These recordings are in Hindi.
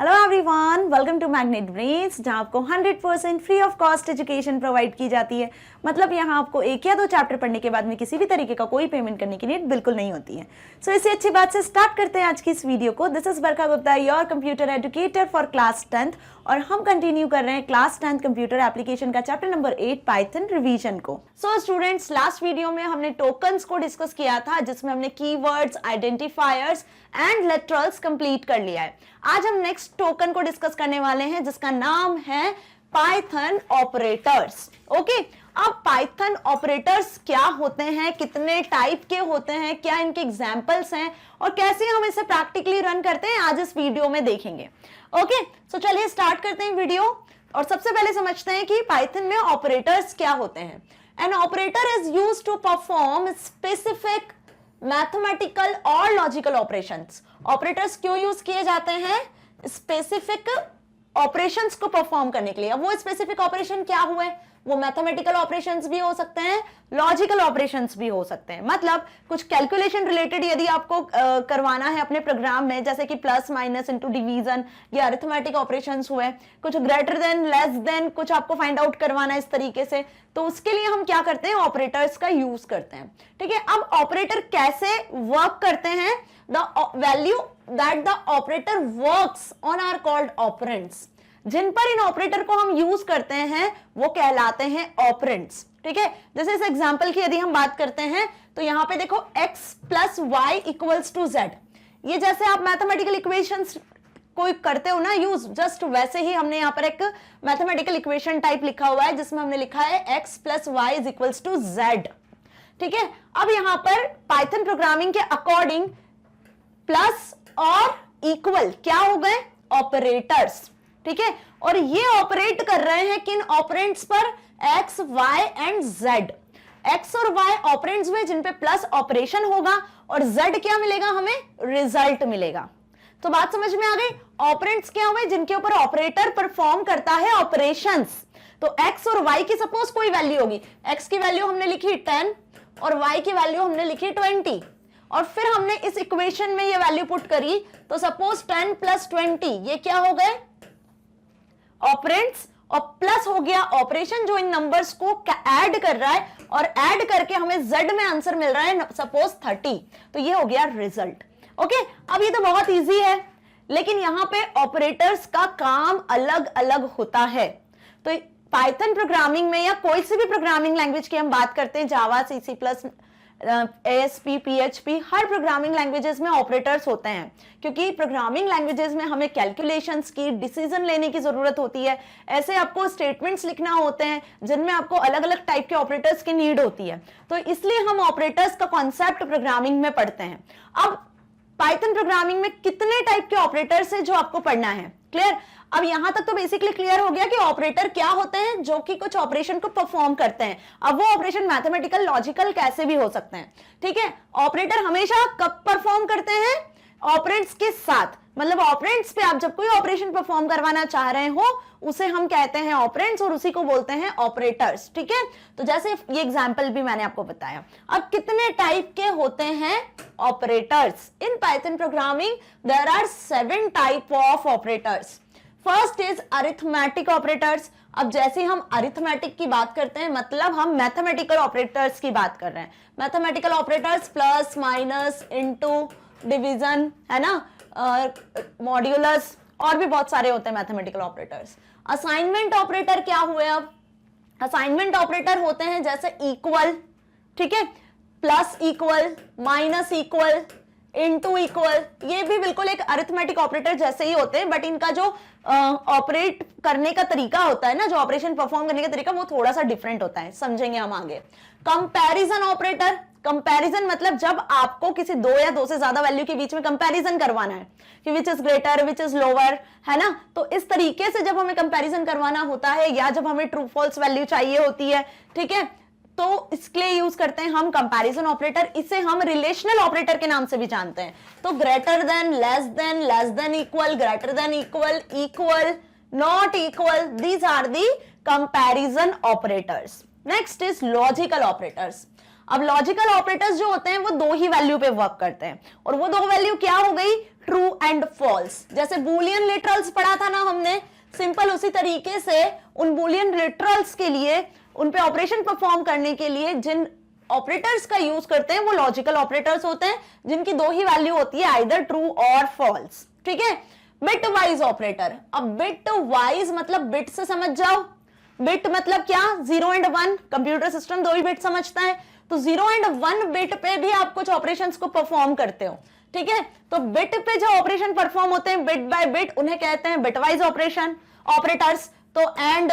Hello everyone, welcome to Magnet Brains, जहां आपको 100% free of cost education provide की जाती है। मतलब यहाँ आपको एक या दो चैप्टर पढ़ने के बाद में किसी भी तरीके का कोई पेमेंट करने की नीड बिल्कुल नहीं होती है। सो इसी अच्छी बात से स्टार्ट करते हैं आज की इस वीडियो को। This is Barkha Gupta, your computer educator for class 10th, और हम कंटिन्यू कर रहे हैं क्लास 10th कंप्यूटर एप्लीकेशन का चैप्टर नंबर 8 पाइथन रिवीजन को। सो स्टूडेंट्स, लास्ट वीडियो में हमने टोकन्स को डिस्कस किया था, जिसमें हमने keywords, identifiers and laterals complete कर लिया है। आज हम नेक्स्ट टोकन को डिस्कस करने वाले हैं, जिसका नाम है पाइथन ऑपरेटर्स। ओके, अब पाइथन ऑपरेटर्स क्या होते हैं, कितने टाइप के होते हैं, क्या इनके एग्जांपल्स हैं और कैसे हम इसे प्रैक्टिकली रन करते हैं, आज इस वीडियो में देखेंगे। ओके, सो चलिए स्टार्ट करते हैं वीडियो। और सबसे पहले समझते हैं कि पाइथन में ऑपरेटर्स क्या होते हैं। An operator is used to perform specific mathematical और लॉजिकल ऑपरेशंस। ऑपरेटर्स क्यों यूज किए जाते हैं? स्पेसिफिक ऑपरेशंस को परफॉर्म करने के लिए। अब वो स्पेसिफिक ऑपरेशन क्या हुए? वो मैथमेटिकल ऑपरेशंस भी हो सकते हैं, लॉजिकल ऑपरेशंस भी हो सकते हैं। मतलब कुछ कैलकुलेशन रिलेटेड यदि आपको करवाना है अपने प्रोग्राम में, जैसे कि प्लस माइनस इनटू डिवीजन, या अरिथमेटिक ऑपरेशंस हुए, कुछ ग्रेटर देन लेस देन कुछ आपको फाइंड आउट करवाना है इस तरीके से, तो उसके लिए हम क्या करते हैं? ऑपरेटर्स का यूज करते हैं। ठीक है, अब ऑपरेटर कैसे वर्क करते हैं? The value that the operator works on are called operands. जिन पर इन ऑपरेटर को हम यूज करते हैं वो कहलाते हैं ऑपरेंड्स। ठीक है, जैसे इस एग्जांपल की यदि हम बात करते हैं तो यहां पे देखो x plus y equals to z। ये जैसे आप मैथमेटिकल इक्वेशंस कोई करते हो ना यूज, जस्ट वैसे ही हमने यहाँ पर एक मैथमेटिकल इक्वेशन टाइप लिखा हुआ है, जिसमें हमने लिखा है x plus y is equals to z। ठीक है, अब यहां पर पाइथन प्रोग्रामिंग के अकॉर्डिंग प्लस और इक्वल क्या हो गए? ऑपरेटर्स। ठीक है, और ये ऑपरेट कर रहे हैं किन ऑपरेंड्स पर? x, y and z। x और y ऑपरेंड्स हुए जिन पे प्लस ऑपरेशन होगा, और z क्या मिलेगा? हमें रिजल्ट मिलेगा। तो बात समझ में आ गई? ऑपरेंड्स क्या हुए? जिनके ऊपर ऑपरेटर परफॉर्म करता है ऑपरेशंस। तो x और y की सपोज कोई वैल्यू होगी, x की वैल्यू हमने लिखी 10 और y की वैल्यू हमने लिखी 20, और फिर हमने इस इक्वेशन में ये वैल्यू पुट करी, तो सपोज 10 प्लस 20 ये क्या हो गए? ऑपरेंड्स, और प्लस हो गया ऑपरेशन जो इन नंबर्स को ऐड कर रहा है, और ऐड करके हमें z में आंसर मिल रहा है सपोज 30, तो ये हो गया रिजल्ट। ओके, अब ये तो बहुत इजी है, लेकिन यहां पे ऑपरेटर्स का काम अलग अलग होता है। तो पाइथन प्रोग्रामिंग में या कोई सी भी प्रोग्रामिंग लैंग्वेज की हम बात करते हैं, जावा, सी प्लस, ASP, PHP, हर प्रोग्रामिंग लैंग्वेजेस में ऑपरेटर्स होते हैं, क्योंकि प्रोग्रामिंग लैंग्वेजेस में हमें कैलकुलेशंस की, डिसीजन लेने की जरूरत होती है। ऐसे आपको स्टेटमेंट्स लिखना होते हैं जिनमें आपको अलग अलग टाइप के ऑपरेटर्स की नीड होती है, तो इसलिए हम ऑपरेटर्स का कॉन्सेप्ट प्रोग्रामिंग में पढ़ते हैं। अब पाइथन प्रोग्रामिंग में कितने टाइप के ऑपरेटर्स है जो आपको पढ़ना है, क्लियर? अब यहां तक तो बेसिकली क्लियर हो गया कि ऑपरेटर क्या होते हैं, जो कि कुछ ऑपरेशन को परफॉर्म करते हैं। अब वो ऑपरेशन मैथमेटिकल, लॉजिकल कैसे भी हो सकते हैं। ठीक है, ऑपरेटर हमेशा कब परफॉर्म करते हैं? ऑपरेंड्स के साथ। मतलब ऑपरेंड्स पे आप जब कोई ऑपरेशन परफॉर्म करवाना चाह रहे हो उसे हम कहते हैं ऑपरेंड्स, और उसी को बोलते हैं ऑपरेटर्स। ठीक है, तो जैसे ये एग्जांपल भी मैंने आपको बताया। अब कितने टाइप के होते हैं operators? In Python programming there are 7 type of operators. First is arithmetic operators. अब जैसे हम अरिथमेटिक की बात करते हैं, मतलब हम मैथमेटिकल ऑपरेटर्स की बात कर रहे हैं। Mathematical operators plus, minus, into, division, है ना, मॉड्यूलस, और भी बहुत सारे होते हैं मैथमेटिकल ऑपरेटर्स। असाइनमेंट ऑपरेटर क्या हुए? अब असाइनमेंट ऑपरेटर होते हैं जैसे इक्वल, ठीक है, plus equal, minus equal, into equal, ये भी बिल्कुल एक अरिथमेटिक ऑपरेटर जैसे ही होते हैं, बट इनका जो ऑपरेट करने का तरीका होता है ना, जो ऑपरेशन परफॉर्म करने का तरीका, वो थोड़ा सा डिफरेंट होता है, समझेंगे हम आगे। कंपैरिजन ऑपरेटर, कंपैरिजन मतलब जब आपको किसी दो या दो से ज्यादा वैल्यू के बीच में कंपैरिजन करवाना है कि which is greater, which is lower, है ना, तो इस तरीके से जब हमें कंपैरिजन करवाना होता है, या जब हमें ट्रू फॉल्स वैल्यू चाहिए होती है, ठीक है, तो इसके लिए यूज करते हैं हम कंपैरिजन ऑपरेटर। इसे हम रिलेशनल ऑपरेटर के नाम से भी जानते हैं। तो greater than, less than equal, greater than equal, equal, not equal, these are the comparison operators. Next is logical operators. अब लॉजिकल ऑपरेटर्स जो होते हैं वो दो ही वैल्यू पे वर्क करते हैं, और वो दो वैल्यू क्या हो गई? True and false. जैसे बूलियन लिटरल्स पढ़ा था ना हमने, सिंपल उसी तरीके से उन बूलियन लिटरल्स के लिए, उन पे ऑपरेशन परफॉर्म करने के लिए जिन ऑपरेटर्स का यूज करते हैं वो लॉजिकल ऑपरेटर्स होते हैं, जिनकी दो ही वैल्यू होती है, आइदर ट्रू और फॉल्स। ठीक है, बिट वाइज ऑपरेटर। अब बिट वाइज मतलब बिट से समझ जाओ, बिट मतलब क्या, 0 एंड 1, कंप्यूटर सिस्टम दो ही बिट समझता है, तो 0 एंड 1 बिट पे भी आप कुछ ऑपरेशंस को परफॉर्म करते हो। ठीक है, तो बिट पे जो ऑपरेशन परफॉर्म होते हैं बिट बाय बिट, उन्हें कहते हैं बिटवाइज ऑपरेशन ऑपरेटर्स। तो एंड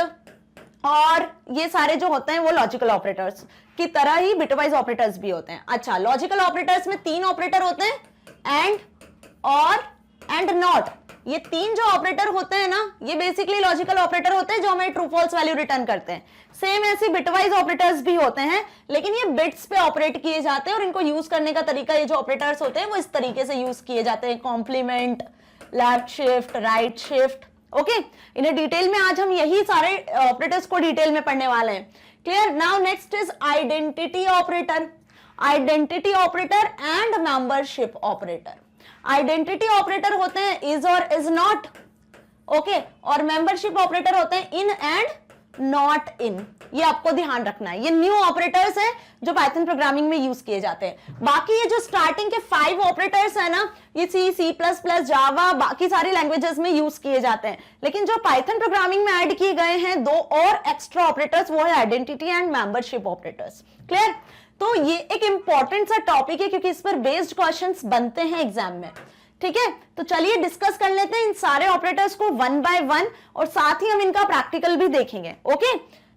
और ये सारे जो होते हैं वो लॉजिकल ऑपरेटर्स की तरह ही बिटवाइज ऑपरेटर्स भी होते हैं। अच्छा, लॉजिकल ऑपरेटर्स में 3 ऑपरेटर होते हैं, एंड, और, एंड नॉट। ये 3 जो ऑपरेटर होते हैं ना, ये बेसिकली लॉजिकल ऑपरेटर होते हैं जो हमें ट्रू फॉल्स वैल्यू रिटर्न करते हैं। सेम ऐसे बिटवाइज ऑपरेटर्स भी होते हैं, लेकिन ये बिट्स पे ऑपरेट किए जाते हैं और इनको यूज करने का तरीका, ये जो ऑपरेटर्स होते हैं वो इस तरीके से यूज किए जाते हैं, complement, left shift, right shift. Okay, इन्हें डिटेल में आज हम यही सारे ऑपरेटर्स को डिटेल में पढ़ने वाले हैं। Clear? Now next is identity operator. Identity operator and membership operator. Identity operator होते हैं इज और इज नॉट, ओके, और मेंबरशिप ऑपरेटर होते हैं इन एंड नॉट इन। ये आपको ध्यान रखना है, ये न्यू ऑपरेटर्स हैं जो पाइथन प्रोग्रामिंग में यूज किए जाते हैं। बाकी ये जो स्टार्टिंग के 5 ऑपरेटर्स है ना, ये सी, सी प्लस प्लस, जावा, बाकी सारी लैंग्वेजेस में यूज किए जाते हैं, लेकिन जो पाइथन प्रोग्रामिंग में ऐड किए गए हैं 2 और एक्स्ट्रा ऑपरेटर्स, वो है identity and membership operators. Clear? तो ये एक इंपॉर्टेंट सा टॉपिक है क्योंकि इस पर बेस्ड क्वेश्चंस बनते हैं एग्जाम में। ठीक है, तो चलिए डिस्कस कर लेते हैं इन सारे ऑपरेटर्स को 1 बाय 1, और साथ ही हम इनका प्रैक्टिकल भी देखेंगे। Okay,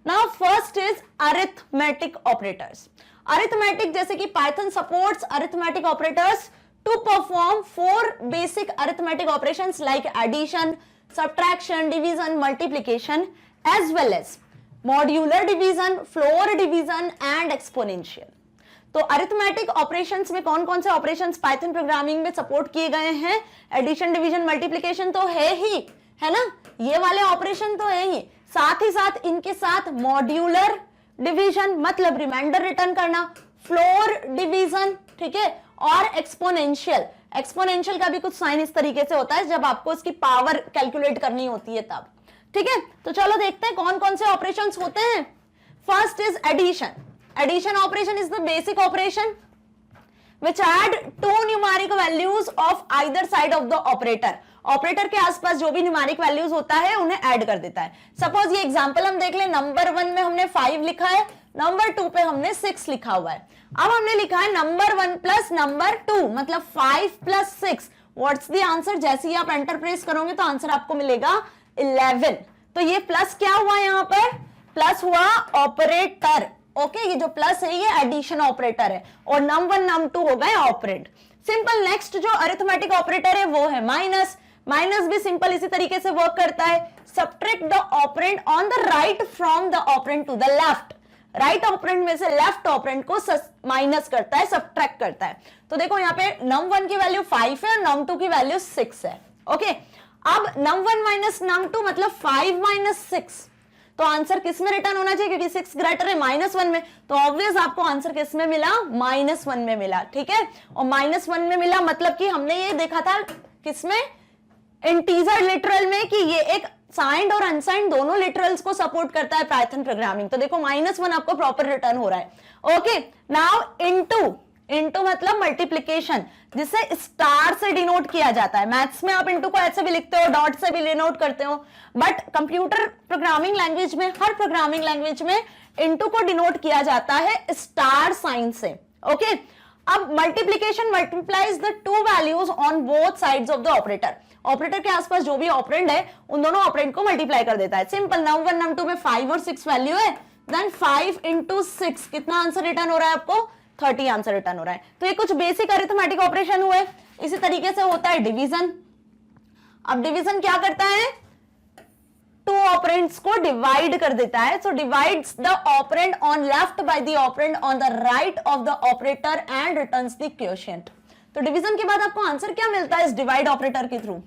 now first is arithmetic operators. Arithmetic, जैसे कि Python supports arithmetic operators to perform 4 basic arithmetic operations like addition, subtraction, division, multiplication, as well as modular division, floor division and exponential. तो अरिथमेटिक ऑपरेशंस में कौन कौन से ऑपरेशंस पाइथन प्रोग्रामिंग में सपोर्ट किए गए हैं? एडिशन, डिवीजन, मल्टीप्लिकेशन तो है ही, है ना, ये वाले ऑपरेशन तो है ही, साथ ही साथ इनके साथ मॉड्यूलर डिवीजन मतलब रिमाइंडर रिटर्न करना, फ्लोर डिवीजन, ठीक है, और एक्सपोनेंशियल। एक्सपोनेंशियल का भी कुछ साइन इस तरीके से होता है जब आपको इसकी पावर कैलकुलेट करनी होती है तब। ठीक है, तो चलो देखते हैं कौन कौन से ऑपरेशंस होते हैं। First is addition. Addition operation is the basic operation which add 2 numeric values of either side of the operator. Operator के आसपास जो भी न्यूमेरिक वैल्यूज होता है उन्हें ऐड कर देता है। सपोज ये एग्जांपल हम देख ले, नंबर 1 में हमने 5 लिखा है, नंबर 2 पे हमने 6 लिखा हुआ है। अब हमने लिखा है नंबर 1 प्लस नंबर 2 मतलब 5 प्लस 6, व्हाट्स द आंसर? जैसे ही आप एंटर प्रेस करोगे तो आंसर आपको मिलेगा 11। तो ये प्लस क्या हुआ, यहाँ पर प्लस हुआ ऑपरेटर। ओके, ये जो प्लस है ये एडिशन ऑपरेटर है, और num1 num2 हो गए ऑपरेंड। सिंपल। नेक्स्ट जो अरिथमेटिक ऑपरेटर है वो है माइनस। माइनस भी सिंपल इसी तरीके से वर्क करता है, subtract the operand on the right from the operand to the left. Right operand में से लेफ्ट ऑपरेंड को माइनस करता है, सब्ट्रैक्ट करता है। तो देखो यहाँ पे num1 की वैल्यू 5 है और num2 की वैल्यू 6 है। ओके, अब num1 माइनस num2 मतलब 5 माइनस 6, तो आंसर किस में रिटर्न होना चाहिए? क्योंकि 6 ग्रेटर है -1 में, तो ऑब्वियस आपको आंसर किस में मिला? -1 में मिला। ठीक है, और -1 में मिला मतलब कि हमने ये देखा था किसमें? इंटीजर लिटरल में, कि ये एक साइंड और अनसाइंड दोनों लिटरल्स को सपोर्ट करता है पाइथन प्रोग्रामिंग। तो देखो -1 आपको प्रॉपर रिटर्न हो रहा है। Okay, now into. इनटू मतलब मल्टीप्लिकेशन, जिसे स्टार से डिनोट किया जाता है। मैथ्स में आप इनटू को ऐसे भी लिखते हो, डॉट से भी डिनोट करते हो, बट कंप्यूटर प्रोग्रामिंग लैंग्वेज में, हर प्रोग्रामिंग लैंग्वेज में इनटू को डिनोट किया जाता है स्टार साइन से। ओके, अब multiplication multiplies the 2 values on both sides of the operator. Operator के आसपास जो भी ऑपरेंड है उन दोनों ऑपरेंड को मल्टीप्लाई कर देता है। सिंपल। num1 num2 में 5 और 6 वैल्यू है, देन 5 इंटू 6 कितना आंसर रिटर्न हो रहा है आपको? 30 आंसर रिटर्न हो रहा है। तो ये कुछ बेसिक अरिथमेटिक ऑपरेशन हुए। इसी तरीके से होता है डिवीजन। अब डिवीजन क्या करता है? 2 ऑपरेंड्स को डिवाइड कर देता है। So divides the operand on left by the operand on the right of the operator and returns the quotient. तो डिवीजन के बाद आपको आंसर क्या मिलता है? इस डिवाइड ऑपरेटर के थ्रू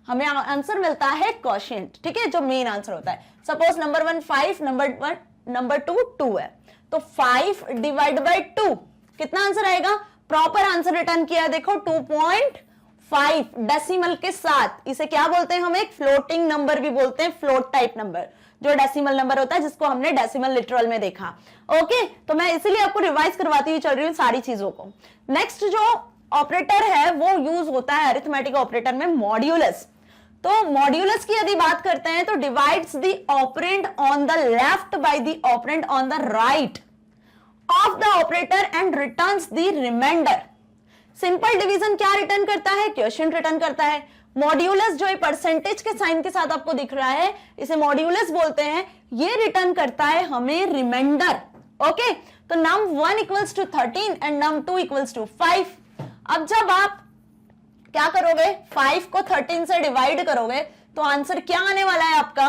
हमें आंसर मिलता है क्वोशिएंट। ठीक है, जो मेन आंसर होता है। सपोज नंबर 1 5, नंबर 2 2 है, तो 5 डिवाइड बाय 2 कितना आंसर आएगा? प्रॉपर आंसर रिटर्न किया है, देखो 2.5 5 डेसिमल के साथ, इसे क्या बोलते हैं हम, एक फ्लोटिंग नंबर भी बोलते हैं, फ्लोट टाइप नंबर, जो डेसिमल नंबर होता है जिसको हमने डेसिमल लिटरल में देखा। ओके, तो मैं इसीलिए आपको रिवाइज करवाती हुई चल रही हूँ सारी चीजों को। नेक्स्ट जो ऑपरेटर है वो यूज होता है अरिथमेटिक ऑपरेटर में, मॉड्यूलस। तो मॉड्यूलस की यदि बात करते हैं तो divides the operand on the left by the operand on the right of the operator and returns the remainder. Simple division क्या रिटर्न करता है, क्वोशिएंट रिटर्न करता है। मॉड्यूलस जो परसेंटेज के साइन के साथ आपको दिख रहा है, इसे मॉड्यूलस बोलते हैं, ये रिटर्न करता है हमें रिमाइंडर। ओके, तो num1 equals to 13 and num2 equals to 5। अब जब आप क्या करोगे, 5 को 13 से डिवाइड करोगे तो आंसर क्या आने वाला है आपका,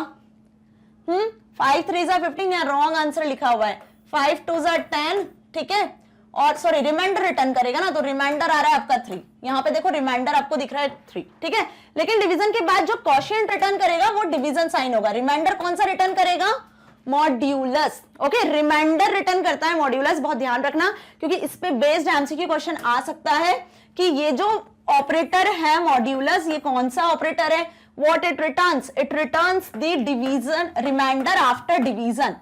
5 3 जा 15, या रॉन्ग आंसर लिखा हुआ है, 5 2 जा 10, ठीक है, और सॉरी रिमाइंडर रिटर्न करेगा ना, तो रिमाइंडर आ रहा है आपका 3। यहां पे देखो रिमाइंडर आपको दिख रहा है 3, ठीक है। लेकिन डिवीजन के बाद जो क्वोशिएंट रिटर्न करेगा वो डिवीजन साइन होगा। रिमाइंडर कौन सा रिटर्न करेगा, मॉड्यूलस। ओके, रिमाइंडर रिटर्न करता है मॉड्यूलस, बहुत ध्यान रखना क्योंकि इस पे बेस्ड एमसीक्यू क्वेश्चन आ सकता है कि ये जो ऑपरेटर है मॉड्यूलस, ये कौन सा ऑपरेटर है, what it returns, it returns the division remainder after division.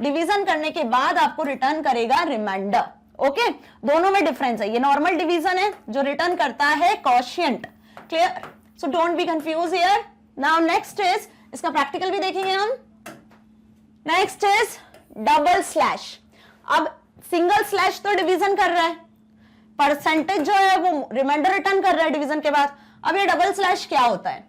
Division करने के बाद आपको रिटर्न करेगा रिमाइंडर। ओके, दोनों में डिफरेंस है, ये नॉर्मल डिवीजन है जो रिटर्न करता है quotient. Clear, so don't be confuse here. Now next is, इसका प्रैक्टिकल भी देखेंगे हम। Next is double slash. अब सिंगल स्लैश तो डिवीजन कर रहा है, परसेंटेज जो है वो रिमाइंडर रिटर्न कर रहा है डिवीजन के बाद। अब ये डबल स्लैश क्या होता है,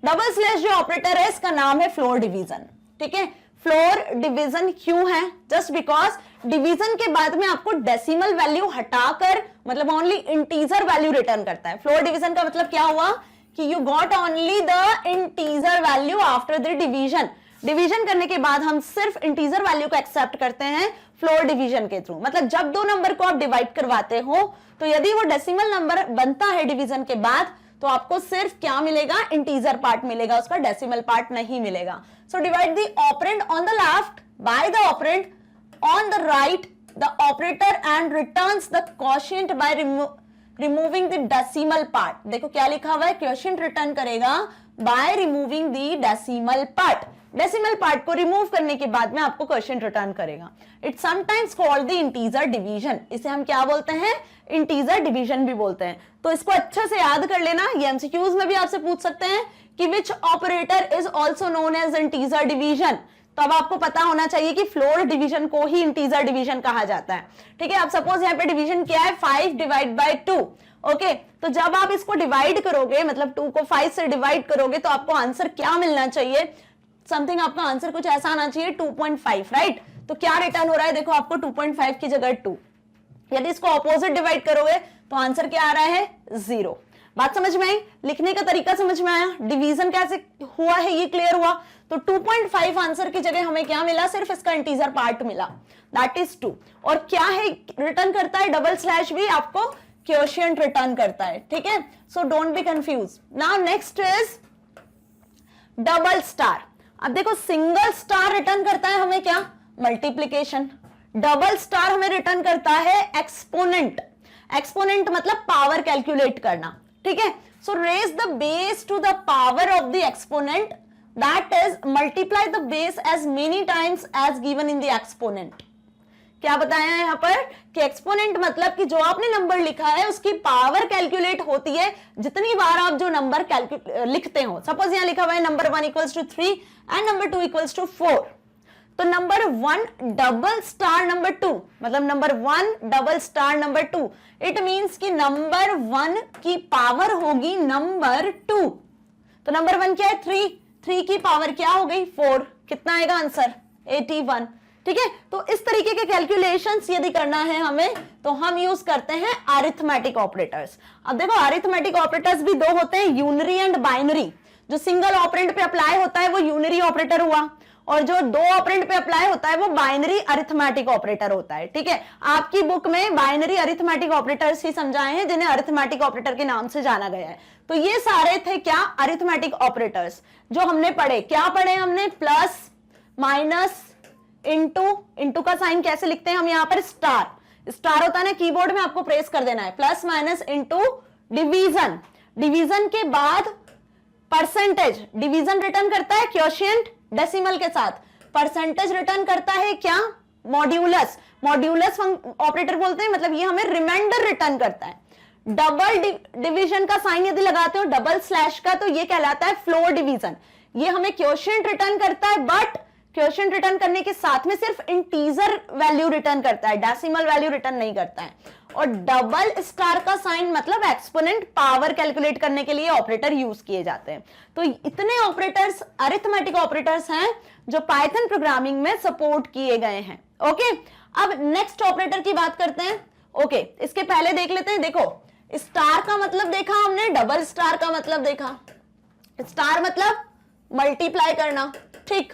डबल स्लैश जो ऑपरेटर है इसका नाम है फ्लोर डिवीजन। ठीक है, फ्लोर डिवीजन क्यों है, जस्ट बिकॉज डिवीजन के बाद में आपको डेसिमल वैल्यू हटाकर मतलब ओनली इंटीजर वैल्यू रिटर्न करता है। फ्लोर डिवीजन का मतलब क्या हुआ कि you got only the integer value after the division. Division करने के बाद हम सिर्फ इंटीजर वैल्यू को एक्सेप्ट करते हैं फ्लोर डिवीजन के थ्रू। मतलब जब दो नंबर को आप डिवाइड करवाते हो तो यदि वो डेसिमल नंबर बनता है डिवीजन के बाद तो आपको सिर्फ क्या मिलेगा, इंटीजर पार्ट मिलेगा, उसका डेसिमल पार्ट नहीं मिलेगा। So divide the operand on the left by the operand on the right the operator and returns the quotient by removing the decimal part. देखो क्या लिखा हुआ है, क्वोशिएंट रिटर्न करेगा by removing the decimal part. Decimal part को रिमूव करने के बाद में आपको क्वोशिएंट रिटर्न करेगा। It's sometimes called the integer division. इसे हम क्या बोलते हैं, इंटीजर डिवीजन भी बोलते हैं। तो इसको अच्छे से याद कर लेना, ये एमसीक्यूज में भी आपसे पूछ सकते हैं कि which operator is also known as integer division. तो अब आपको पता होना चाहिए कि फ्लोर डिवीजन को ही इंटीजर डिवीजन कहा जाता है। ठीक है, अब सपोज यहाँ पे डिवीजन क्या है, 5 डिवाइड बाय 2। ओके, तो जब आप इसको डिवाइड करोगे मतलब 2 को 5 से डिवाइड करोगे तो आपको आंसर क्या मिलना चाहिए, समथिंग आपका आंसर कुछ ऐसा आना चाहिए 2.5, राइट। तो क्या रिटर्न हो रहा है, देखो आपको 2.5 की जगह 2। यदि इसको ऑपोजिट डिवाइड करोगे तो आंसर क्या आ रहा है, 0। बात समझ में आई, लिखने का तरीका समझ में आया, डिवीजन कैसे हुआ है ये क्लियर हुआ। तो 2.5 आंसर की जगह हमें क्या मिला, सिर्फ इसका इंटीजर पार्ट मिला, दैट इज 2। और क्या है रिटर्न करता है, डबल स्लैश भी आपको क्वोशिएंट रिटर्न करता है। ठीक है, so don't be confuse. Now next is double star. अब देखो सिंगल स्टार रिटर्न करता है हमें क्या, मल्टीप्लीकेशन। डबल स्टार हमें रिटर्न करता है एक्सपोनेंट। एक्सपोनेंट मतलब पावर कैलकुलेट करना। ठीक है, so raise the base to the power of the exponent, that is multiply the base as many times as given in the exponent. क्या बताया है यहाँ पर कि एक्सपोनेंट मतलब कि जो आपने नंबर लिखा है उसकी पावर कैलकुलेट होती है जितनी बार आप जो नंबर लिखते हो। सपोज यहाँ लिखा हुआ है number 1 equals to 3 and number 2 equals to 4। तो नंबर 1 डबल स्टार नंबर 2 मतलब number 1 double star number 2, it means कि नंबर 1 की पावर होगी नंबर 2। तो नंबर 1 क्या है, 3 की पावर क्या हो गई, 4। कितना आएगा आंसर, 81। ठीक है, तो इस तरीके के कैलकुलेशंस यदि करना है हमें तो हम यूज करते हैं अरिथमेटिक ऑपरेटर्स। अब देखो अरिथमेटिक ऑपरेटर्स भी दो होते हैं, यूनरी एंड बाइनरी। जो सिंगल ऑपरेंड पे अप्लाई होता है वो यूनरी ऑपरेटर हुआ, और जो दो ऑपरेंड पे अप्लाई होता है वो बाइनरी अरिथमेटिक ऑपरेटर होता है। ठीक है, आपकी बुक में बाइनरी अरिथमेटिक ऑपरेटर्स ही समझाए हैं जिन्हें अरिथमेटिक ऑपरेटर के नाम से जाना गया है। तो ये सारे थे क्या, अरिथमेटिक ऑपरेटर्स जो हमने पढ़े। क्या पढ़े हमने, प्लस माइनस इंटू का साइन कैसे लिखते हैं हम, यहाँ पर स्टार होता है ना कीबोर्ड में, आपको प्रेस कर देना है, plus minus into division. Division के बाद परसेंटेज, डिवीजन रिटर्न करता है क्वोशिएंट डेसिमल के साथ, परसेंटेज रिटर्न करता है क्या, मॉड्यूलस, मॉड्यूलस ऑपरेटर बोलते हैं, मतलब ये हमें रिमाइंडर रिटर्न करता है। डबल डिवीजन का साइन यदि लगाते हो डबल स्लैश का, तो ये कहलाता है फ्लोर डिवीजन। ये हमें क्वोशिएंट रिटर्न करता है, बट क्वोशिएंट रिटर्न करने के साथ में सिर्फ इंटीजर वैल्यू रिटर्न करता है, डेसिमल वैल्यू रिटर्न नहीं करता है। और डबल स्टार का साइन मतलब एक्सपोनेंट पावर कैलकुलेट करने के लिए ऑपरेटर यूज किए जाते हैं। तो इतने ऑपरेटर्स अरिथमेटिक ऑपरेटर्स हैं जो पाइथन प्रोग्रामिंग में सपोर्ट किए गए हैं। ओके, अब नेक्स्ट ऑपरेटर की बात करते हैं। ओके, इसके पहले देख लेते हैं। देखो, स्टार का मतलब देखा हमने, डबल स्टार का मतलब देखा। स्टार मतलब मल्टीप्लाई करना, ठीक,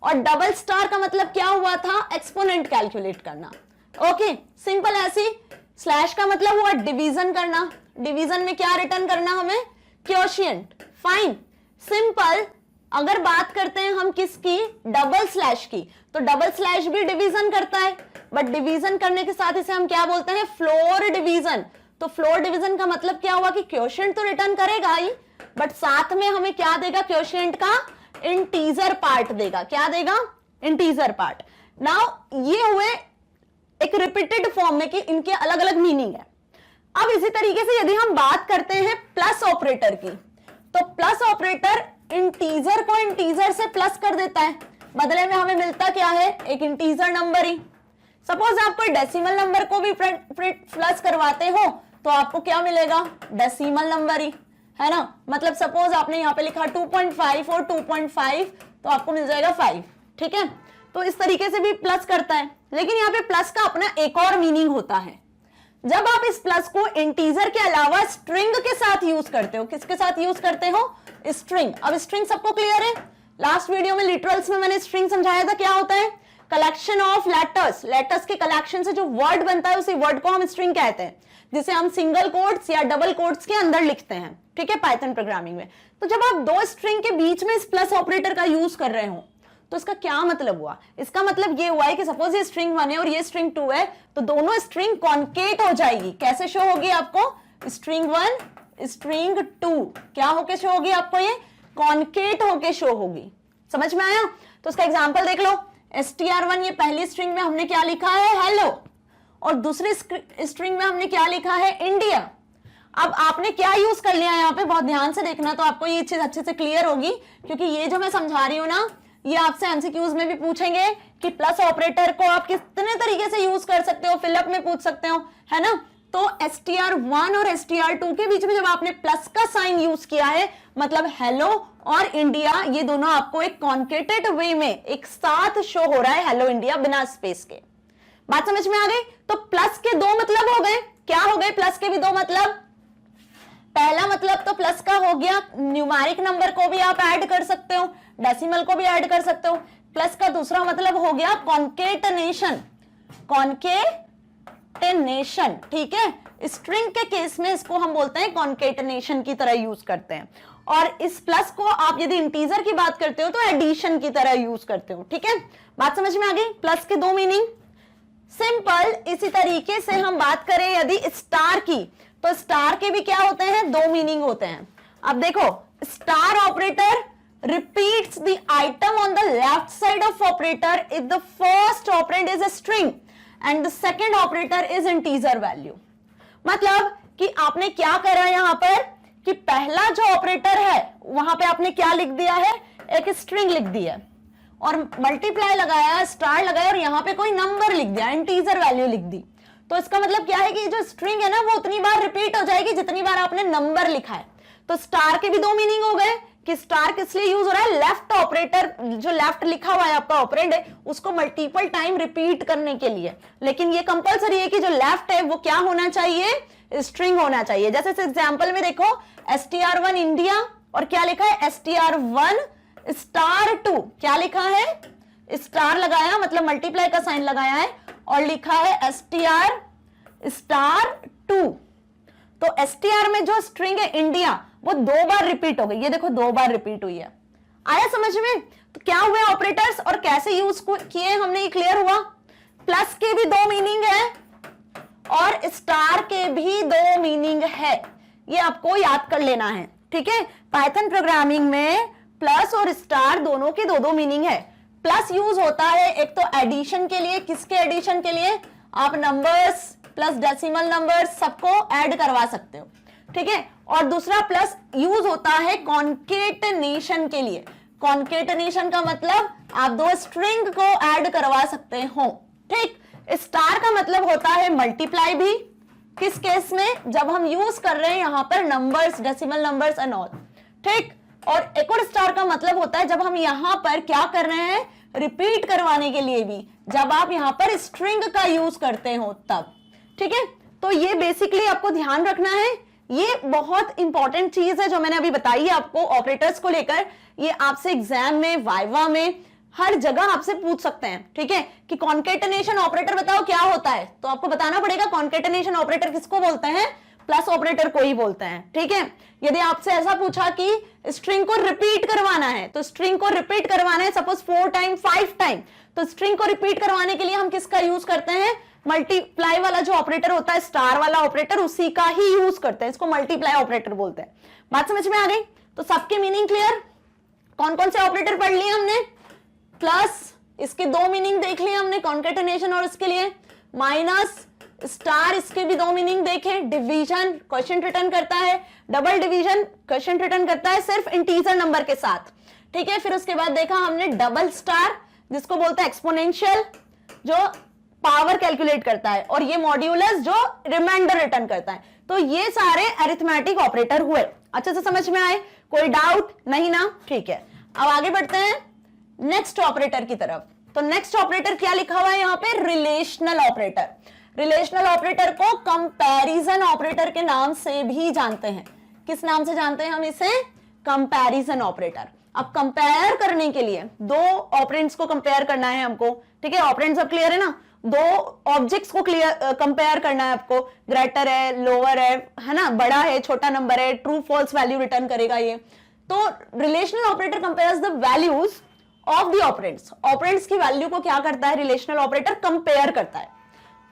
और डबल स्टार का मतलब क्या हुआ था, एक्सपोनेंट कैलकुलेट करना। ओके, सिंपल ऐसी। स्लैश का मतलब हुआ डिवीजन करना, डिवीजन में क्या रिटर्न करना हमें, क्वोशिएंट। Fine, simple. अगर बात करते हैं हम किसकी, डबल स्लैश की, तो डबल स्लैश भी डिवीजन करता है, बट डिवीजन करने के साथ इसे हम क्या बोलते हैं, फ्लोर डिवीजन। तो फ्लोर डिवीजन का मतलब क्या हुआ कि क्वोशिएंट तो रिटर्न करेगा ही, बट साथ में हमें क्या देगा, क्वोशिएंट का इंटीजर पार्ट देगा। क्या देगा, इंटीजर पार्ट। नाउ ये हुए एक रिपीटेड फॉर्म में कि इनके अलग अलग मीनिंग है। अब इसी तरीके से यदि हम बात करते हैं प्लस ऑपरेटर की, तो प्लस ऑपरेटर इंटीजर को इंटीजर से प्लस कर देता है, बदले में हमें मिलता क्या है, एक इंटीजर नंबर ही। सपोज आप कोई डेसिमल नंबर को भी प्लस करवाते हो तो आपको क्या मिलेगा, डेसिमल नंबर ही, है ना। मतलब सपोज आपने यहाँ पे लिखा 2.5 और 2.5, तो आपको मिल जाएगा 5, ठीक है। तो इस तरीके से भी प्लस करता है, लेकिन यहाँ पे प्लस का अपना एक और मीनिंग होता है। जब आप इस प्लस को इंटीजर के अलावा स्ट्रिंग के साथ यूज करते हो, किसके साथ यूज करते हो, स्ट्रिंग। अब स्ट्रिंग सबको क्लियर है, लास्ट वीडियो में लिटरल्स में मैंने स्ट्रिंग समझाया था, क्या होता है, कलेक्शन ऑफ लेटर्स, लेटर्स के कलेक्शन से जो वर्ड बनता है उसी वर्ड को हम स्ट्रिंग कहते हैं, जिसे हम सिंगल कोट्स या डबल कोट्स के अंदर लिखते हैं, ठीक है, पाइथन प्रोग्रामिंग में। तो जब आप दो स्ट्रिंग के बीच में इस प्लस ऑपरेटर का यूज कर रहे हो, तो इसका क्या मतलब हुआ, इसका मतलब ये हुआ है कि सपोज ये स्ट्रिंग 1 है और ये स्ट्रिंग 2 है, तो दोनों स्ट्रिंग कॉन्केट हो जाएगी। कैसे शो होगी आपको, स्ट्रिंग 1 स्ट्रिंग 2 क्या होके शो होगी आपको, ये कॉन्केट होके शो होगी। समझ में आया। तो उसका एग्जांपल देख लो, str1 ये पहली स्ट्रिंग में हमने क्या लिखा है, हेलो, और दूसरी स्ट्रिंग में हमने क्या लिखा है, इंडिया। अब आपने क्या यूज कर लिया है यहाँ पे, बहुत ध्यान से देखना, तो आपको ये चीज अच्छे से क्लियर होगी, क्योंकि ये जो मैं समझा रही हूँ ना, ये आपसे एमसीक्यूज में भी पूछेंगे कि प्लस ऑपरेटर को आप कितने तरीके से यूज कर सकते हो, फिलअप में पूछ सकते हो, है ना। तो str1 और str2 के बीच में जब आपने प्लस का साइन यूज किया है, मतलब हेलो और इंडिया, ये दोनों आपको एक कॉन्केटेड वे में एक साथ शो हो रहा है, हेलो इंडिया, बिना स्पेस के। बात समझ में आ गई। तो प्लस के दो मतलब हो गए, क्या हो गए, प्लस के भी दो मतलब। पहला मतलब तो प्लस का हो गया, न्यूमेरिक नंबर को भी आप ऐड कर सकते हो, डेसिमल को भी ऐड कर सकते हो। प्लस का दूसरा मतलब हो गया कॉन्केटनेशन, कॉन्केटनेशन, ठीक है। स्ट्रिंग के केस में इसको हम बोलते हैं कॉन्केटनेशन की तरह यूज करते हैं, और इस प्लस को आप यदि इंटीजर की बात करते हो तो एडिशन की तरह यूज करते हो, ठीक है। बात समझ में आ गई, प्लस के दो मीनिंग। सिंपल। इसी तरीके से हम बात करें यदि स्टार की, तो स्टार के भी क्या होते हैं, दो मीनिंग होते हैं। अब देखो, star operator repeats the item on the left side of operator if the first operand is a string and the second operator is integer value। मतलब कि आपने क्या करा यहां पर कि पहला जो ऑपरेटर है वहां पे आपने क्या लिख दिया है, एक स्ट्रिंग लिख दी है, और मल्टीप्लाई लगाया, स्टार लगाया, और यहां पे कोई नंबर लिख दिया, इंटीजर वैल्यू लिख दी। तो इसका मतलब क्या है कि जो स्ट्रिंग है ना, वो उतनी बार रिपीट हो जाएगी जितनी बार आपने नंबर लिखा है। तो स्टार के भी दो मीनिंग हो गए कि स्टार किस लिए यूज हो रहा है, लेफ्ट ऑपरेटर, जो लेफ्ट लिखा हुआ है आपका ऑपरेंड है, उसको मल्टीपल टाइम रिपीट करने के लिए। लेकिन ये कंपलसरी है कि जो लेफ्ट है वो क्या होना चाहिए, स्ट्रिंग होना चाहिए। जैसे इस एग्जांपल में देखो, str1 इंडिया, और क्या लिखा है, str1 स्टार 2, क्या लिखा है, स्टार लगाया, मतलब मल्टीप्लाई का साइन लगाया है, और लिखा है str स्टार 2। तो str में जो स्ट्रिंग है इंडिया, वो दो बार रिपीट हो गई, ये देखो दो बार रिपीट हुई है। आया समझ में। तो क्या हुए ऑपरेटर्स और कैसे यूज किए हमने, ये क्लियर हुआ। प्लस के भी दो मीनिंग है और स्टार के भी दो मीनिंग है। ये आपको याद कर लेना है, ठीक है। पाइथन प्रोग्रामिंग में प्लस और स्टार दोनों के दो दो मीनिंग है। प्लस यूज होता है एक तो एडिशन के लिए, किसके एडिशन के लिए, आप नंबर्स प्लस डेसिमल नंबर सबको ऐड करवा सकते हो, ठीक है। और दूसरा प्लस यूज होता है कॉन्केटनेशन के लिए। कॉन्केटनेशन का मतलब आप दो स्ट्रिंग को ऐड करवा सकते हो, ठीक। स्टार का मतलब होता है मल्टीप्लाई भी, किस केस में, जब हम यूज कर रहे हैं यहां पर numbers, decimal numbers and all, ठीक। और एक और स्टार का मतलब होता है जब हम यहां पर क्या कर रहे हैं, रिपीट करवाने के लिए भी, जब आप यहां पर स्ट्रिंग का यूज करते हो तब, ठीक है। तो ये बेसिकली आपको ध्यान रखना है, ये बहुत इंपॉर्टेंट चीज है जो मैंने अभी बताई है आपको ऑपरेटर्स को लेकर। ये आपसे एग्जाम में, वाइवा में, हर जगह आपसे पूछ सकते हैं, ठीक है, कि कॉन्केटनेशन ऑपरेटर बताओ क्या होता है, तो आपको बताना पड़ेगा कॉन्केटनेशन ऑपरेटर किसको बोलते हैं, प्लस ऑपरेटर को ही बोलते हैं, ठीक है। यदि आपसे ऐसा पूछा कि स्ट्रिंग को रिपीट करवाना है, तो स्ट्रिंग को रिपीट करवाना है सपोज 4 टाइम 5 टाइम, तो स्ट्रिंग को रिपीट करवाने के लिए हम किसका यूज करते हैं, मल्टीप्लाई वाला जो ऑपरेटर होता है, स्टार वाला ऑपरेटर, उसी का ही यूज करते हैं, इसको मल्टीप्लाई ऑपरेटर बोलते हैं। बात समझ में आ गई? तो सबके मीनिंग क्लियर? कौन कौन से ऑपरेटर पढ़ लिए हमने? प्लस, इसके दो मीनिंग देख लिए हमने, कॉन्केटनेशन और इसके लिए माइनस, स्टार, इसके भी दो मीनिंग देखे। डिवीजन क्वेश्चन रिटर्न करता है, डबल डिवीजन क्वेश्चन रिटर्न करता है सिर्फ इंटीजर नंबर के साथ, ठीक है। फिर उसके बाद देखा हमने डबल स्टार, जिसको बोलते हैं एक्सपोनेंशियल, जो पावर कैलकुलेट करता है, और ये मॉड्यूलस जो रिमाइंडर रिटर्न करता है। तो ये सारे अरिथमेटिक ऑपरेटर हुए, अच्छे से समझ में आए? कोई डाउट नहीं ना? ठीक है, अब आगे बढ़ते हैं नेक्स्ट ऑपरेटर की तरफ। तो नेक्स्ट ऑपरेटर क्या लिखा हुआ है यहाँ पे? Relational operator. रिलेशनल ऑपरेटर को कंपैरिजन ऑपरेटर के नाम से भी जानते हैं। किस नाम से जानते हैं हम इसे? Comparison operator. अब कंपेयर करने के लिए दो ऑपरेंड्स को कंपेयर करना है हमको, ठीक है। ऑपरेंड्स अब क्लियर है ना? दो ऑब्जेक्ट्स को कंपेयर करना है आपको, ग्रेटर है, लोअर है ना, बड़ा है, छोटा नंबर है, ट्रू फॉल्स वैल्यू रिटर्न करेगा ये। तो relational operator compares the values of the operands. Operands की वैल्यू को क्या करता है रिलेशनल ऑपरेटर? कंपेयर करता है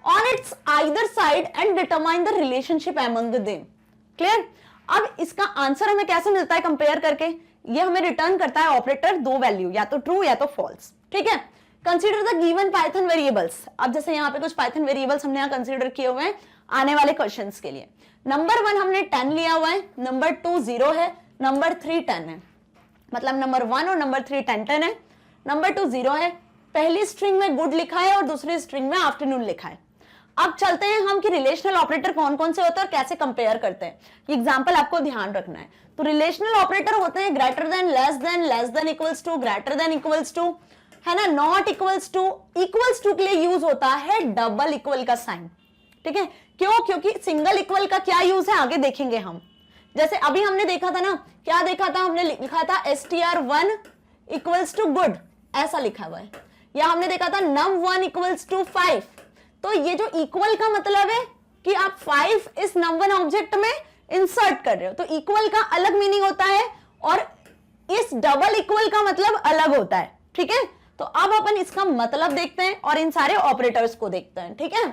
on it's either side and determine the relationship among them. Clear? अब इसका आंसर हमें कैसे मिलता है कंपेयर करके? ये हमें रिटर्न करता है ऑपरेटर दो वैल्यू, या तो ट्रू या तो फॉल्स, ठीक है। Consider the given Python variables. अब जैसे यहाँ पे कुछ पाइथन वेरिएबल्स हमने यहाँ कंसीडर किए हुए हैं आने वाले क्वेश्चंस के लिए। नंबर 1 हमने 10 लिया हुआ है, नंबर 2 0 है, नंबर 3 10 है, मतलब नंबर 1 और नंबर 3 10 है, नंबर 2 0 है। पहली स्ट्रिंग में गुड लिखा है और दूसरी स्ट्रिंग में आफ्टरनून लिखा है। अब चलते हैं हम कि रिलेशनल ऑपरेटर कौन कौन से होते हैं और कैसे कंपेयर करते हैं। ये एग्जांपल आपको ध्यान रखना है। तो रिलेशनल ऑपरेटर होते हैं greater than, less than equals to, greater than equals to, है ना, not equals to. Equals to के लिए यूज होता है डबल इक्वल का साइन, ठीक है। क्यों? क्योंकि सिंगल इक्वल का क्या यूज है आगे देखेंगे हम। जैसे अभी हमने देखा था ना, क्या देखा था हमने? लिखा था str1 इक्वल्स टू गुड, ऐसा लिखा हुआ है। या हमने देखा था num1 इक्वल्स टू 5। तो ये जो इक्वल का मतलब है कि आप 5 इस num1 ऑब्जेक्ट में इंसर्ट कर रहे हो, तो इक्वल का अलग मीनिंग होता है और इस डबल इक्वल का मतलब अलग होता है, ठीक है। तो अब अपन इसका मतलब देखते हैं और इन सारे ऑपरेटर्स को देखते हैं, ठीक है।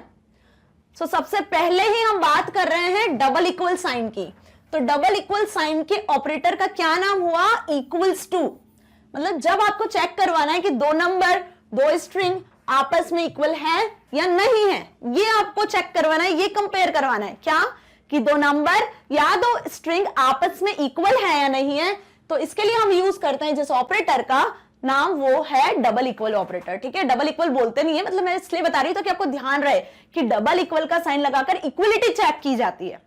सो सबसे पहले ही हम बात कर रहे हैं डबल इक्वल साइन की। तो डबल इक्वल साइन के ऑपरेटर का क्या नाम हुआ? Equals to. मतलब जब आपको चेक करवाना है कि दो नंबर, दो स्ट्रिंग आपस में इक्वल है या नहीं है, ये आपको चेक करवाना है, ये कंपेयर करवाना है। क्या? कि दो नंबर या दो स्ट्रिंग आपस में इक्वल है या नहीं है। तो इसके लिए हम यूज करते हैं जिस ऑपरेटर का नाम, वो है डबल इक्वल ऑपरेटर, ठीक है। डबल इक्वल बोलते नहीं है, मतलब मैं इसलिए बता रही हूं कि आपको ध्यान रहे कि डबल इक्वल का साइन लगाकर इक्वलिटी चेक की जाती है,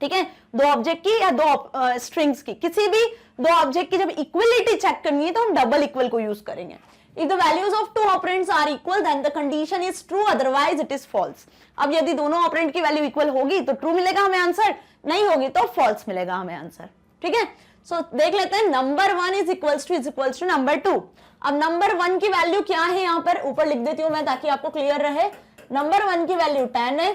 ठीक है। दो ऑब्जेक्ट की या दो स्ट्रिंग्स की, किसी भी दो ऑब्जेक्ट की जब इक्वलिटी चेक करनी है तो हम डबल इक्वल को यूज करेंगे। If the values of two operands are equal, then the condition is true, otherwise it is false. अब यदि दोनों ऑपरेंड की वैल्यू इक्वल होगी तो ट्रू मिलेगा हमें आंसर, नहीं होगी तो फॉल्स मिलेगा हमें आंसर, ठीक है। सो देख लेते हैं, number 1 is equals to number 2। अब नंबर 1 की वैल्यू क्या है यहाँ पर? ऊपर लिख देती हूं मैं ताकि आपको क्लियर रहे। नंबर 1 की वैल्यू 10 है,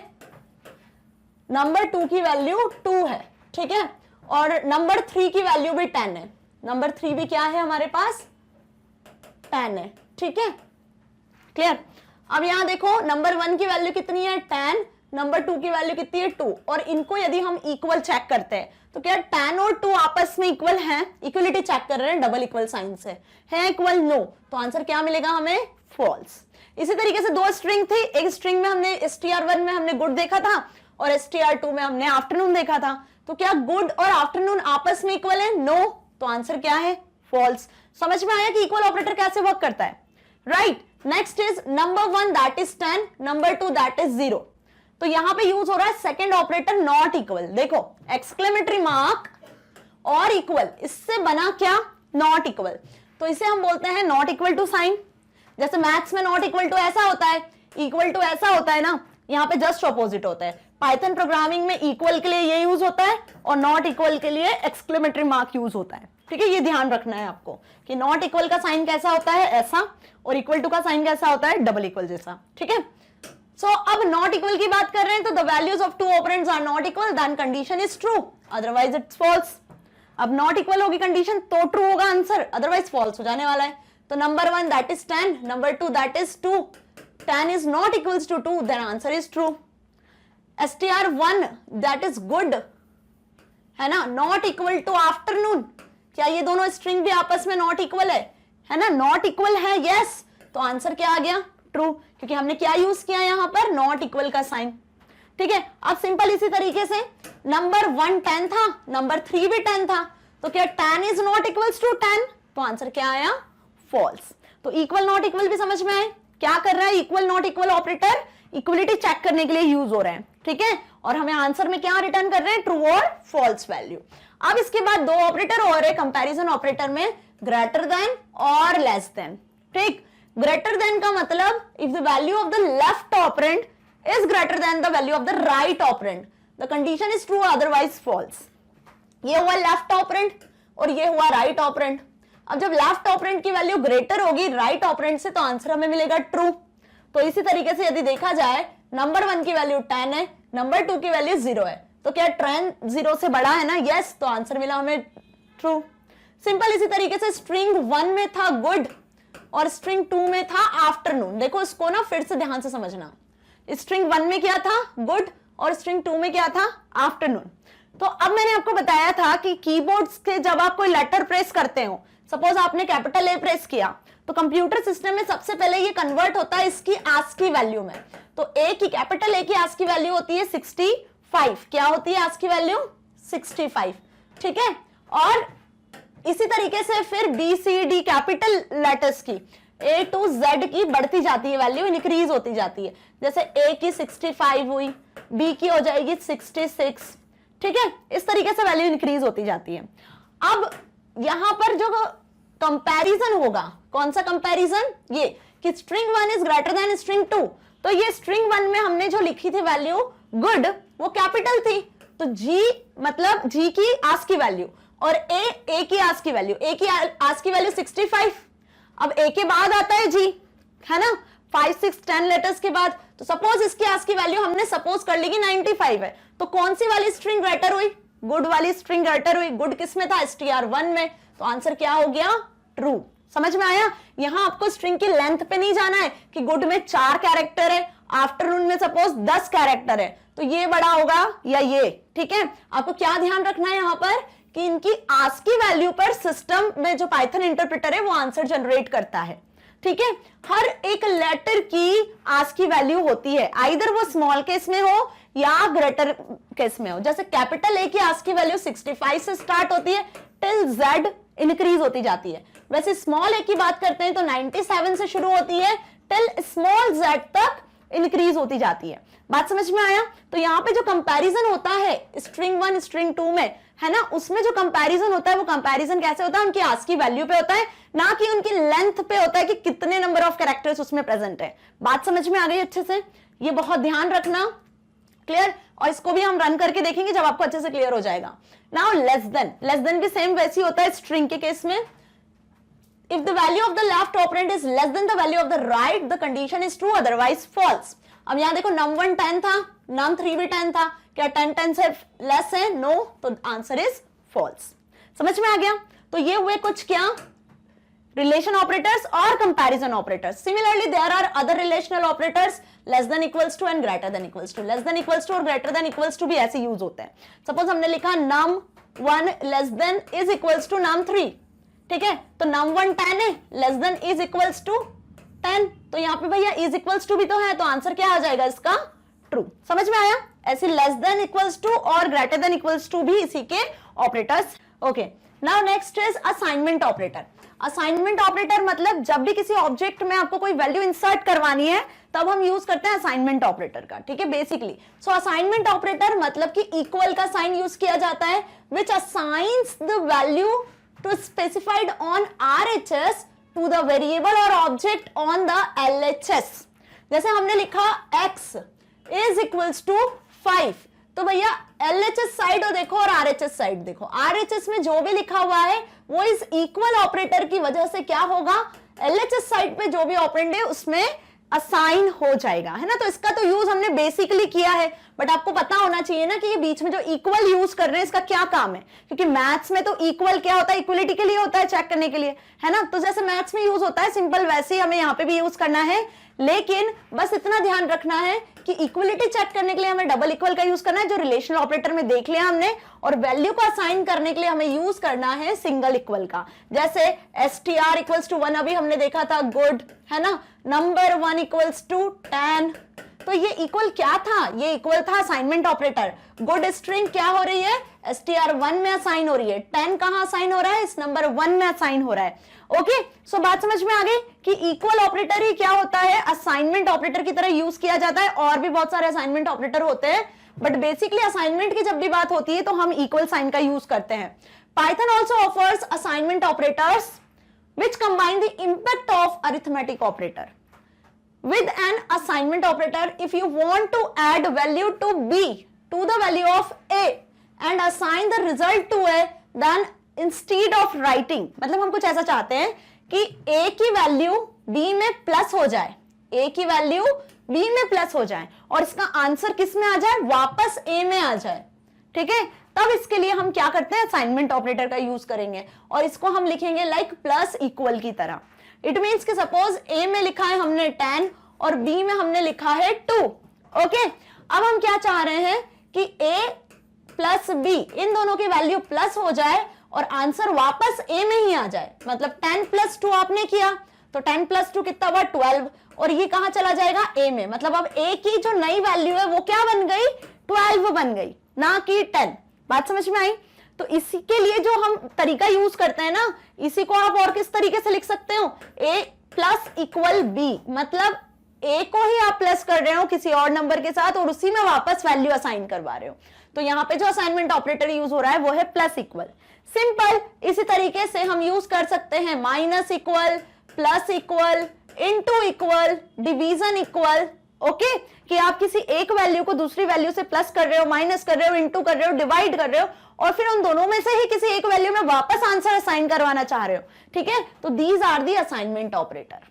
नंबर 2 की वैल्यू 2 है, ठीक है। और नंबर 3 की वैल्यू भी 10 है। नंबर 3 भी क्या है हमारे पास? 10 है, ठीक है, क्लियर। अब यहां देखो, नंबर 1 की वैल्यू कितनी है? 10, नंबर 2 की वैल्यू कितनी है 2, और इनको यदि हम इक्वल चेक करते हैं तो क्या tan और 2 आपस में इक्वल हैं, इक्वलिटी चेक कर रहे हैं डबल इक्वल साइन से, है इक्वल, नो, तो आंसर क्या मिलेगा हमें, फॉल्स। इसी तरीके से दो स्ट्रिंग थी, एक स्ट्रिंग में हमने str1 में हमने गुड देखा था और str2 में हमने आफ्टरनून देखा था, तो क्या गुड और आफ्टरनून आपस में इक्वल है, नो, तो आंसर क्या है, फॉल्स। समझ में आया कि इक्वल ऑपरेटर कैसे वर्क करता है, right. Next is number 1 that is 10, number 2 that is 0। तो यहां पे यूज हो रहा है सेकंड ऑपरेटर नॉट इक्वल, देखो एक्सक्लेमेटरी मार्क और इक्वल, इससे बना क्या, नॉट इक्वल, तो इसे हम बोलते हैं नॉट इक्वल टू साइन। जैसे मैथ्स में नॉट इक्वल टू ऐसा होता है, इक्वल टू ऐसा होता है ना, यहाँ पे जस्ट ऑपोजिट होता है। पाइथन प्रोग्रामिंग में इक्वल के लिए ये यूज होता है और नॉट इक्वल के लिए एक्सक्लेमेटरी मार्क यूज होता है, ठीक है। ये ध्यान रखना है आपको कि नॉट इक्वल का साइन कैसा होता है, ऐसा, और इक्वल टू का साइन कैसा होता है, डबल इक्वल जैसा, ठीक है। सो अब नॉट इक्वल की बात कर रहे हैं तो the values of two operands are not equal, then condition is true, otherwise it's false. अब नॉट इक्वल होगी कंडीशन तो ट्रू होगा आंसर, अदरवाइज फॉल्स हो जाने वाला है। तो number 1 that is 10, number 2 that is 2, 10 is not equals to 2, then answer is true. str1 that is good, है ना, नॉट इक्वल टू आफ्टरनून, क्या ये दोनों स्ट्रिंग भी आपस में नॉट इक्वल है ना, नॉट इक्वल है, यस, तो आंसर क्या आ गया, ट्रू, क्योंकि हमने क्या यूज किया यहां पर, नॉट इक्वल का साइन, ठीक है। अब सिंपल इसी तरीके से नंबर 1 10 था, नंबर 3 भी 10 था, तो क्या 10 इज नॉट इक्वल्स टू 10, तो आंसर क्या आया, फॉल्स। तो इक्वल नॉट इक्वल भी समझ में आए, क्या कर रहा है equal not equal operator, equality check करने के लिए यूज हो रहे हैं, ठीक है, और हमें आंसर में क्या रिटर्न कर रहे हैं, ट्रू और फॉल्स वैल्यू। अब इसके बाद दो ऑपरेटर और है कंपैरिजन ऑपरेटर में, ग्रेटर देन और लेस देन, ठीक। ग्रेटर देन का मतलब if the value of the left operand is greater than the value of the right operand, the condition is true otherwise false. ये हुआ लेफ्ट ऑपरेंड और ये हुआ राइट ऑपरेंड। अब जब लेफ्ट ऑपरेंड की वैल्यू ग्रेटर होगी राइट ऑपरेंड से, तो आंसर हमें मिलेगा ट्रू। तो इसी तरीके से यदि देखा जाए नंबर 1 की वैल्यू 10 है, नंबर 2 की वैल्यू 0 है, तो क्या 10 0 से बड़ा है ना, यस, तो आंसर मिला हमें ट्रू। सिंपल इसी तरीके से स्ट्रिंग 1 में था गुड और स्ट्रिंग 2 में था आफ्टरनून, देखो इसको ना फिर से ध्यान से समझना, स्ट्रिंग 1 में क्या था, गुड, और स्ट्रिंग 2 में क्या था, आफ्टरनून। तो अब मैंने आपको बताया था कि कीबोर्ड्स के जब आप कोई लेटर प्रेस करते हो, सपोज आपने कैपिटल ए प्रेस किया, तो कंप्यूटर सिस्टम में सबसे पहले ये कन्वर्ट होता है इसकी आस्की वैल्यू में। तो ए की, कैपिटल ए की आस्की वैल्यू होती है 65, क्या होती है आस्की वैल्यू, 65, ठीक है। और इसी तरीके से फिर b c d capital letters की ए टू जेड की बढ़ती जाती है वैल्यू, इंक्रीज होती जाती है, जैसे ए की 65 हुई, बी की हो जाएगी 66, ठीक है, इस तरीके से वैल्यू इंक्रीज होती जाती है। अब यहां पर जो कंपैरिजन होगा, कौन सा कंपैरिजन, ये कि string 1 is greater then string 2, तो ये स्ट्रिंग 1 में हमने जो लिखी थी वैल्यू गुड, वो कैपिटल थी, तो जी मतलब जी की आस्की वैल्यू, और ए की आस्की वैल्यू, ए की आस्की वैल्यू 65। अब ए के बाद आता है जी, है ना, 5 6 10 लेटर्स के बाद, तो सपोज इसकी आस्की वैल्यू हमने सपोज कर ली कि 95 है, तो कौन सी वाली स्ट्रिंग ग्रेटर हुई, गुड वाली स्ट्रिंग ग्रेटर हुई, गुड किस में था, str1 में, तो आंसर क्या हो गया, ट्रू। समझ में आया, यहां आपको स्ट्रिंग की लेंथ पे नहीं जाना है कि गुड में 4 कैरेक्टर है, आफ्टरनून में सपोज 10 कैरेक्टर है, तो ये बड़ा होगा या ये, ठीक है। आपको क्या ध्यान रखना है यहां पर कि इनकी आस्की वैल्यू पर सिस्टम में जो पाइथन इंटरप्रेटर है वो आंसर जनरेट करता है, ठीक है। हर एक लेटर की आस्की वैल्यू होती है, आइदर वो स्मॉल केस में हो या ग्रेटर केस में हो। जैसे कैपिटल ए की आस्की वैल्यू 65 से स्टार्ट होती है टिल जेड इंक्रीज होती जाती है, वैसे स्मॉल ए की बात करते हैं तो 97 से शुरू होती है टिल स्मॉल जेड तक इंक्रीज होती जाती है। बात समझ में आया। तो यहाँ पे जो कंपैरिजन होता है स्ट्रिंग 1 स्ट्रिंग 2 में, है ना, उसमें जो कंपैरिजन होता है वो कंपैरिजन कैसे होता है, उनकी आस्की वैल्यू पे होता है, ना कि उनकी लेंथ पे होता है कि कितने नंबर ऑफ कैरेक्टर्स उसमें प्रेजेंट है। बात समझ में आ गई अच्छे से, ये बहुत ध्यान रखना, क्लियर। और इसको भी हम रन करके देखेंगे जब आपको अच्छे से क्लियर हो जाएगा। नाउ लेस देन भी सेम वैसी होता है स्ट्रिंग के केस में। If the value of the left operand is less than the value of the right, the condition is true otherwise false. अब यहां देखो num 1 10 था, num 3 भी 10 था, क्या 10 10 से लेस है, नो, तो आंसर इज फॉल्स। समझ में आ गया। तो ये हुए कुछ क्या relation operators or comparison operators. Similarly, there are other relational operators less than equals to and greater than equals to. Less than equals to और greater than equals to भी ऐसे यूज होते हैं. Suppose हमने लिखा num1 less than is equals to num3, ठीक है, तो num1 10 है, less than is equals to 10, तो यहाँ पे भैया is equals to भी तो है, तो आंसर क्या आ जाएगा इसका? ट्रू. समझ में आया? ऐसे लेस देन इक्वल्स टू और ग्रेटर देन इक्वल्स टू भी इसी के operators. Okay, now next is assignment operator. Assignment operator मतलब जब भी किसी ऑब्जेक्ट में आपको कोई वैल्यू इंसर्ट करवानी है तब हम यूज करते हैं असाइनमेंट ऑपरेटर का, ठीक है, बेसिकली. सो असाइनमेंट ऑपरेटर मतलब कि इक्वल का साइन यूज किया जाता है which assigns the value to specified on RHS to the variable और ऑब्जेक्ट ऑन द एलएचएस. जैसे हमने लिखा x इज इक्वल्स टू 5, तो भैया LHS साइड देखो और RHS साइड देखो. RHS में जो भी लिखा हुआ है वो इस इक्वल ऑपरेटर की वजह से क्या होगा, LHS साइड पे जो भी ऑपरेंड है उसमें असाइन हो जाएगा, है ना. तो इसका तो यूज हमने बेसिकली किया है, बट आपको पता होना चाहिए ना कि ये बीच में जो इक्वल यूज कर रहे हैं इसका क्या काम है, क्योंकि मैथ्स में तो इक्वल क्या होता है, इक्वलिटी के लिए होता है, चेक करने के लिए, है ना. तो जैसे मैथ्स में यूज होता है सिंपल, वैसे ही हमें यहाँ पे भी यूज करना है. लेकिन बस इतना ध्यान रखना है कि इक्वलिटी चेक करने के लिए हमें डबल इक्वल का यूज करना है जो रिलेशनल ऑपरेटर में देख लिया हमने, और वैल्यू को असाइन करने के लिए हमें यूज करना है सिंगल इक्वल का. जैसे str इक्वल्स टू 1 अभी हमने देखा था, गुड, है ना. नंबर 1 इक्वल्स टू 10, तो ये इक्वल क्या था, ये इक्वल था असाइनमेंट ऑपरेटर. गुड स्ट्रिंग क्या हो रही है, str1 में असाइन हो रही है, 10 कहां असाइन हो रहा है, इस नंबर 1 में असाइन हो रहा है. ओके, सो बात समझ में आ गई कि इक्वल ऑपरेटर ही क्या होता है, असाइनमेंट ऑपरेटर की तरह यूज किया जाता है. और भी बहुत सारे असाइनमेंट ऑपरेटर होते हैं, बट बेसिकली असाइनमेंट की जब भी बात होती है तो हम इक्वल साइन का यूज करते हैं. Python also offers assignment operators which combine the impact of arithmetic operator with an assignment operator. If you want to add value to b to the value of a and assign the result to a, then instead of writing, मतलब हम कुछ ऐसा चाहते हैं कि a की वैल्यू b में प्लस हो जाए, a की वैल्यू b में प्लस हो जाए और इसका आंसर किस में आ जाए, वापस a में आ जाए, ठीक है. तब इसके लिए हम क्या करते हैं, असाइनमेंट ऑपरेटर का यूज करेंगे और इसको हम लिखेंगे लाइक प्लस इक्वल की तरह. इट मीन्स कि सपोज ए में लिखा है हमने 10 और बी में हमने लिखा है 2. ओके, अब हम क्या चाह रहे हैं कि a प्लस बी इन दोनों की वैल्यू प्लस हो जाए और आंसर वापस a में ही आ जाए. मतलब 10 प्लस 2 आपने किया तो 10 प्लस 2 कितना हुआ, 12, और ये कहां चला जाएगा, a में. मतलब अब a की जो नई वैल्यू है वो क्या बन गई, 12 बन गई, ना कि 10. बात समझ में आई. तो इसी के लिए जो हम तरीका यूज करते हैं ना, इसी को आप और किस तरीके से लिख सकते हो, a प्लस इक्वल b, मतलब a को ही आप प्लस कर रहे हो किसी और नंबर के साथ और उसी में वापस वैल्यू असाइन करवा रहे हो. तो यहाँ पे जो असाइनमेंट ऑपरेटर यूज हो रहा है वो है प्लस इक्वल. सिंपल. इसी तरीके से हम यूज कर सकते हैं minus equal, plus equal, into equal, division equal. Okay, कि आप किसी एक वैल्यू को दूसरी वैल्यू से प्लस कर रहे हो, माइनस कर रहे हो, इनटू कर रहे हो, डिवाइड कर रहे हो और फिर उन दोनों में से ही किसी एक वैल्यू में वापस आंसर असाइन करवाना चाह रहे हो, ठीक है. तो these are the assignment operator.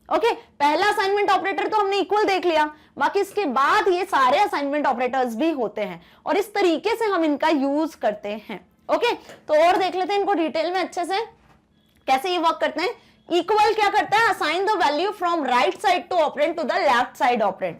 Okay, पहला असाइनमेंट ऑपरेटर तो हमने इक्वल देख लिया, बाकी इसके बाद ये सारे असाइनमेंट ऑपरेटर्स भी होते हैं और इस तरीके से हम इनका यूज करते हैं. ओके, तो और देख लेते हैं इनको डिटेल में अच्छे से कैसे ये वर्क करते हैं. इक्वल क्या करता है, assign the value from right side to operand to the left side operand.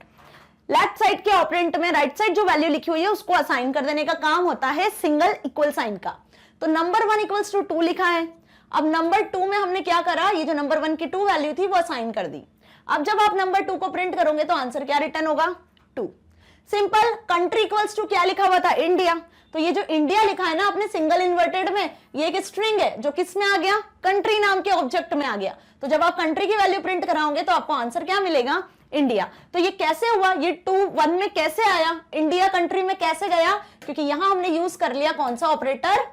Left side के ऑपरेंट में राइट साइड जो वैल्यू लिखी हुई है उसको असाइन कर देने का काम होता है सिंगल इक्वल साइन का. तो नंबर 1 इक्वल्स टू 2 लिखा है. अब नंबर 2 में हमने क्या करा, ये जो नंबर 1 की 2 वैल्यू थी वो असाइन कर दी. अब जब आप नंबर 2 को प्रिंट करोगे तो आंसर क्या रिटर्न होगा, 2. सिंपल. कंट्री इक्वल्स टू क्या लिखा हुआ था, इंडिया. तो ये जो इंडिया लिखा है ना अपने सिंगल इन्वर्टेड में, ये एक स्ट्रिंग है जो किस में आ गया, कंट्री नाम के ऑब्जेक्ट में आ गया. तो जब आप कंट्री की वैल्यू प्रिंट कराओगे तो आपको आंसर क्या मिलेगा, इंडिया. तो ये कैसे हुआ, ये 2 1 में कैसे आया, इंडिया कंट्री में कैसे गया, क्योंकि यहां हमने यूज कर लिया कौन सा ऑपरेटर,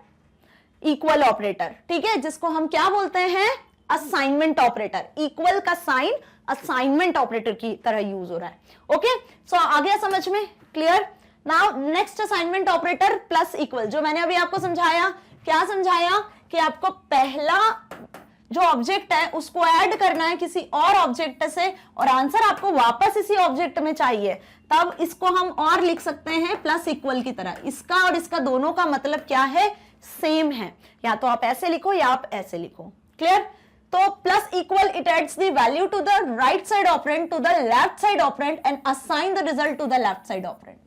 इक्वल ऑपरेटर, ठीक है, जिसको हम क्या बोलते हैं, असाइनमेंट ऑपरेटर. इक्वल का साइन असाइनमेंट ऑपरेटर की तरह यूज हो रहा है. ओके, सो आ गया समझ में, clear. Now next assignment operator plus equal, जो मैंने अभी आपको समझाया. क्या समझाया कि आपको पहला जो ऑब्जेक्ट है उसको ऐड करना है किसी और ऑब्जेक्ट से और आंसर आपको वापस इसी ऑब्जेक्ट में चाहिए, तब इसको हम और लिख सकते हैं प्लस इक्वल की तरह. इसका और इसका दोनों का मतलब क्या है, सेम है. या तो आप ऐसे लिखो या आप ऐसे लिखो. क्लियर. तो plus equal it adds the value to the right side operand to the left side operand and assign the result to the left side operand.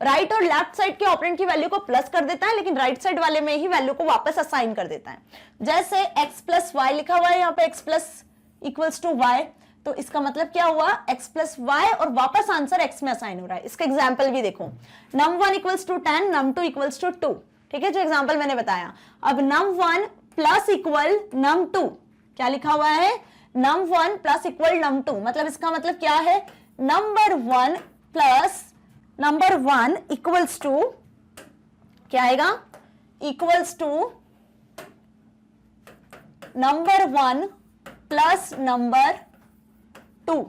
Right और लेफ्ट साइड के ऑपरेंड की वैल्यू को प्लस कर देता है, लेकिन राइट साइड वाले में ही वैल्यू को वापस असाइन कर देता है। जैसे x प्लस वाई लिखा हुआ है यहाँ पे, x plus equals to y, तो इसका मतलब क्या हुआ, x प्लस वाई और वापस आंसर x में असाइन हो रहा है। इसका एग्जाम्पल भी देखो, num1 equals to 10, num2 equals to 2, ठीक है, जो एग्जाम्पल मैंने बताया। अब num1 प्लस इक्वल num2, क्या लिखा हुआ है, num1 प्लस इक्वल num2, मतलब इसका मतलब क्या है, number 1 plus number 1 equals to क्या आएगा, equals to number 1 plus number 2।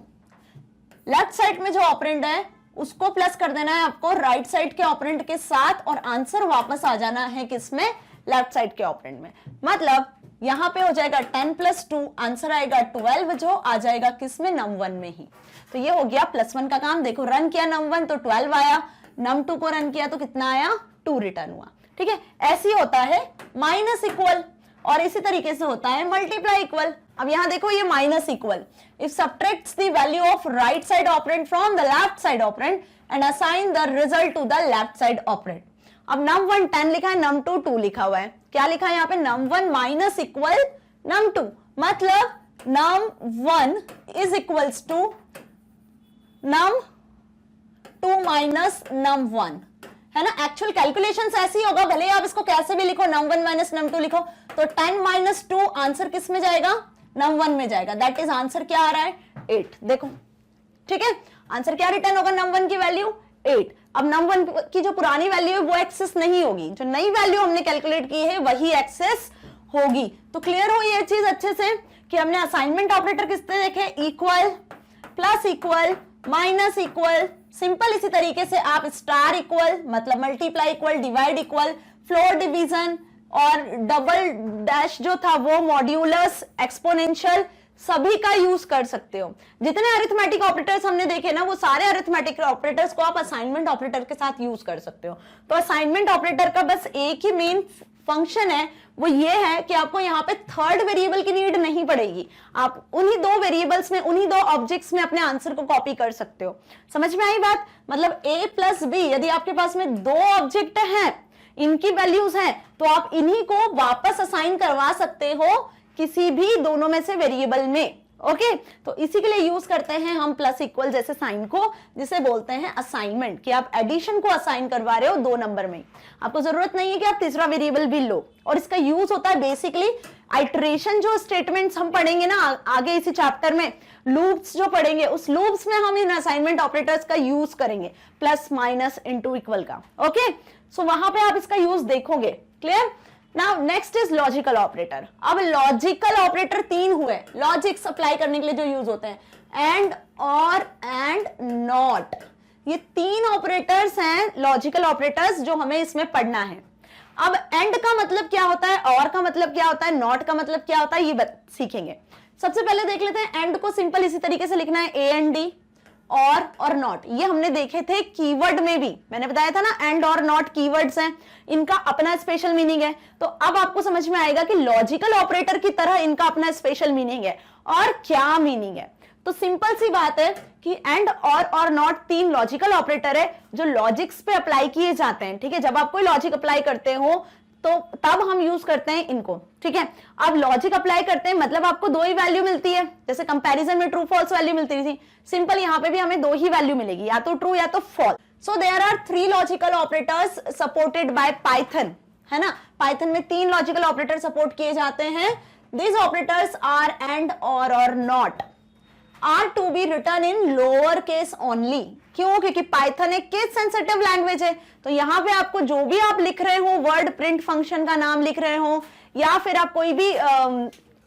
Left side में जो ऑपरेंड है उसको प्लस कर देना है आपको राइट साइड के ऑपरेंड के साथ, और आंसर वापस आ जाना है किसमें, लेफ्ट साइड के ऑपरेंड में। मतलब यहां पे हो जाएगा 10 प्लस 2, आंसर आएगा 12, जो आ जाएगा किसमें, num1 में ही। तो ये हो गया +1 का काम। देखो रन किया num1 तो 12 आया, num2 को रन किया तो कितना आया, 2 रिटर्न हुआ। ठीक है, ऐसे होता है माइनस इक्वल, और इसी तरीके से होता है मल्टीप्लाई इक्वल। अब यहां देखो ये minus equal, if subtracts the value of right side operand from the left side operand and assign the result to the left side operand. अब num1 10 लिखा है, num2 2 लिखा हुआ है, क्या लिखा है यहाँ पे, num1 माइनस इक्वल num2, मतलब num1 is equals to num2 minus num1, है ना। एक्चुअल कैलकुलेशन ऐसी होगा, भले आप इसको कैसे भी लिखो, num1 माइनस num2 लिखो, तो 10 माइनस 2 आंसर किस में जाएगा, num1 में जाएगा। दैट इज आंसर क्या आ रहा है, 8। देखो ठीक है, आंसर क्या रिटर्न होगा, num1 की वैल्यू 8। अब num1 की जो पुरानी वैल्यू है वो एक्सेस नहीं होगी, जो नई वैल्यू हमने कैलकुलेट की है वही एक्सेस होगी। तो क्लियर हो ये चीज अच्छे से कि हमने असाइनमेंट ऑपरेटर किससे देखे, equal, plus equal, minus equal, simple. इसी तरीके से आप स्टार इक्वल, मतलब multiply equal, divide equal, floor division और डबल डैश जो था वो मॉड्यूलस, एक्सपोनेंशियल, सभी का यूज कर सकते हो। जितने अरिथमेटिक ऑपरेटर्स हमने देखे ना, वो सारे अरिथमेटिक ऑपरेटर्स को आप असाइनमेंट ऑपरेटर के साथ यूज कर सकते हो। तो असाइनमेंट ऑपरेटर का बस एक ही मेन फंक्शन है, वो ये है कि आपको यहाँ पे थर्ड वेरिएबल की नीड नहीं पड़ेगी। आप उन्हीं दो वेरिएबल्स में, उन्हीं दो ऑब्जेक्ट्स में अपने आंसर को कॉपी कर सकते हो। समझ में आई बात, मतलब a प्लस बी, यदि आपके पास में दो ऑब्जेक्ट हैं, इनकी वैल्यूज हैं, तो आप इन्हीं को वापस असाइन करवा सकते हो किसी भी दोनों में से वेरिएबल में। ओके, तो इसी के लिए यूज करते हैं हम प्लस इक्वल जैसे साइन को, जिसे बोलते हैं असाइनमेंट, कि आप एडिशन को असाइन करवा रहे हो 2 नंबर में। आपको जरूरत नहीं है कि आप तीसरा वेरिएबल भी लो। और इसका यूज होता है बेसिकली आइटरेशन, जो स्टेटमेंट्स हम पढ़ेंगे ना आगे इसी चैप्टर में, लूप्स जो पढ़ेंगे, उस लूप्स में हम इन असाइनमेंट ऑपरेटर्स का यूज करेंगे, प्लस माइनस इनटू इक्वल का। ओके, सो वहां पे आप इसका यूज देखोगे। Clear. Now next is logical operator. अब लॉजिकल ऑपरेटर 3 हुए लॉजिक्स अप्लाई करने के लिए जो यूज होते हैं, एंड, और, एंड, नॉट। ये 3 ऑपरेटर्स हैं लॉजिकल ऑपरेटर्स जो हमें इसमें पढ़ना है। अब एंड का मतलब क्या होता है, और का मतलब क्या होता है, नॉट का मतलब क्या होता है, ये सीखेंगे। सबसे पहले देख लेते हैं एंड को। सिंपल इसी तरीके से लिखना है, ए एंड डी, और नॉट। ये हमने देखे थे कीवर्ड में भी, मैंने बताया था ना, एंड और नॉट कीवर्ड्स हैं, इनका अपना स्पेशल मीनिंग है। तो अब आपको समझ में आएगा कि लॉजिकल ऑपरेटर की तरह इनका अपना स्पेशल मीनिंग है। और क्या मीनिंग है, तो सिंपल सी बात है कि and, or not 3 logical operator है जो लॉजिक्स पे अप्लाई किए जाते हैं। ठीक है, जब आप कोई लॉजिक अप्लाई करते हो तो तब हम यूज करते हैं इनको। ठीक है, अब लॉजिक अप्लाई करते हैं मतलब आपको 2 ही वैल्यू मिलती है, जैसे कंपैरिजन में ट्रू फॉल्स वैल्यू मिलती थी, सिंपल यहाँ पे भी हमें 2 ही वैल्यू मिलेगी, या तो ट्रू या तो false. So there are 3 logical operators supported by Python, है ना। पाइथन में 3 लॉजिकल ऑपरेटर सपोर्ट किए जाते हैं। These operators are and, or not, are to be return in lower case only. क्यों, क्योंकि पाइथन एक केस सेंसिटिव लैंग्वेज है। तो यहाँ पे आपको जो भी आप लिख रहे हो, वर्ड प्रिंट फंक्शन का नाम लिख रहे हो, या फिर आप कोई भी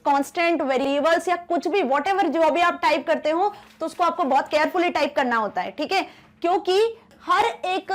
कांस्टेंट, वेरिएबल्स, या कुछ भी, व्हाटएवर जो भी आप टाइप करते हो, तो उसको आपको बहुत केयरफुली टाइप करना होता है। ठीक है, क्योंकि हर एक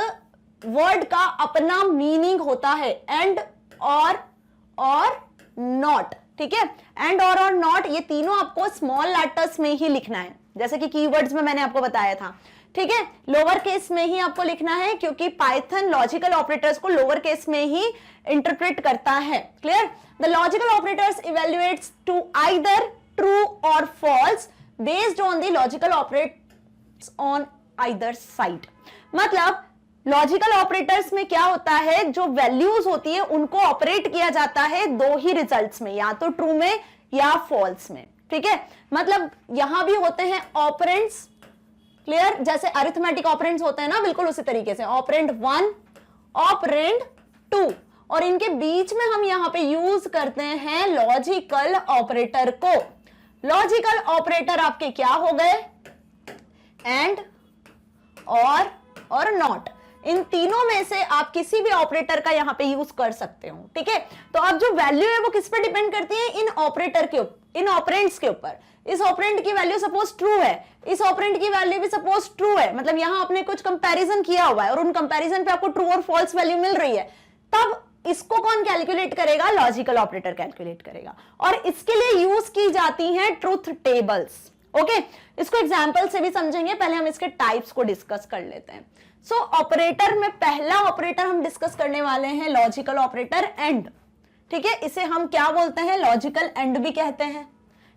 वर्ड का अपना मीनिंग होता है, एंड, और नॉट। ठीक है, एंड, और नॉट, ये तीनों आपको स्मॉल लेटर्स में ही लिखना है, जैसे कि कीवर्ड्स में मैंने आपको बताया था। ठीक है, लोअर केस में ही आपको लिखना है क्योंकि पाइथन लॉजिकल ऑपरेटर्स को लोअर केस में ही इंटरप्रेट करता है। Clear? The logical operators evaluates to either true और false based on the logical operands on either side. मतलब लॉजिकल ऑपरेटर्स में क्या होता है, जो वैल्यूज होती है उनको ऑपरेट किया जाता है दो ही रिजल्ट्स में, या तो ट्रू में या फॉल्स में। ठीक है, मतलब यहां भी होते हैं ऑपरेंड्स। क्लियर? जैसे अरिथमेटिक ऑपरेंड्स होते हैं ना, बिल्कुल उसी तरीके से ऑपरेंड 1, ऑपरेंड 2, और इनके बीच में हम यहां पे यूज करते हैं लॉजिकल ऑपरेटर को। लॉजिकल ऑपरेटर आपके क्या हो गए? And, or not. इन तीनों में से आप किसी भी ऑपरेटर का यहां पे यूज कर सकते हो। ठीक है, तो अब जो वैल्यू है वो किस पर डिपेंड करती है? इन ऑपरेटर के ऊपर, इन ऑपरेंड्स के ऊपर। इस ऑपरेंड की वैल्यू सपोज ट्रू है, इस ऑपरेंड की वैल्यू भी सपोज ट्रू है, मतलब यहां आपने कुछ कंपैरिजन किया हुआ है और उन कंपैरिजन पे आपको ट्रू और फॉल्स वैल्यू मिल रही है, तब इसको कौन कैलकुलेट करेगा? लॉजिकल ऑपरेटर कैलकुलेट करेगा। और इसके लिए यूज की जाती हैं ट्रूथ टेबल्स। ओके, इसको एग्जांपल से भी समझेंगे, पहले हम इसके टाइप्स को डिस्कस कर लेते हैं। सो ऑपरेटर में पहला ऑपरेटर हम डिस्कस करने वाले हैं लॉजिकल ऑपरेटर एंड। ठीक है, इसे हम क्या बोलते हैं? लॉजिकल एंड भी कहते हैं।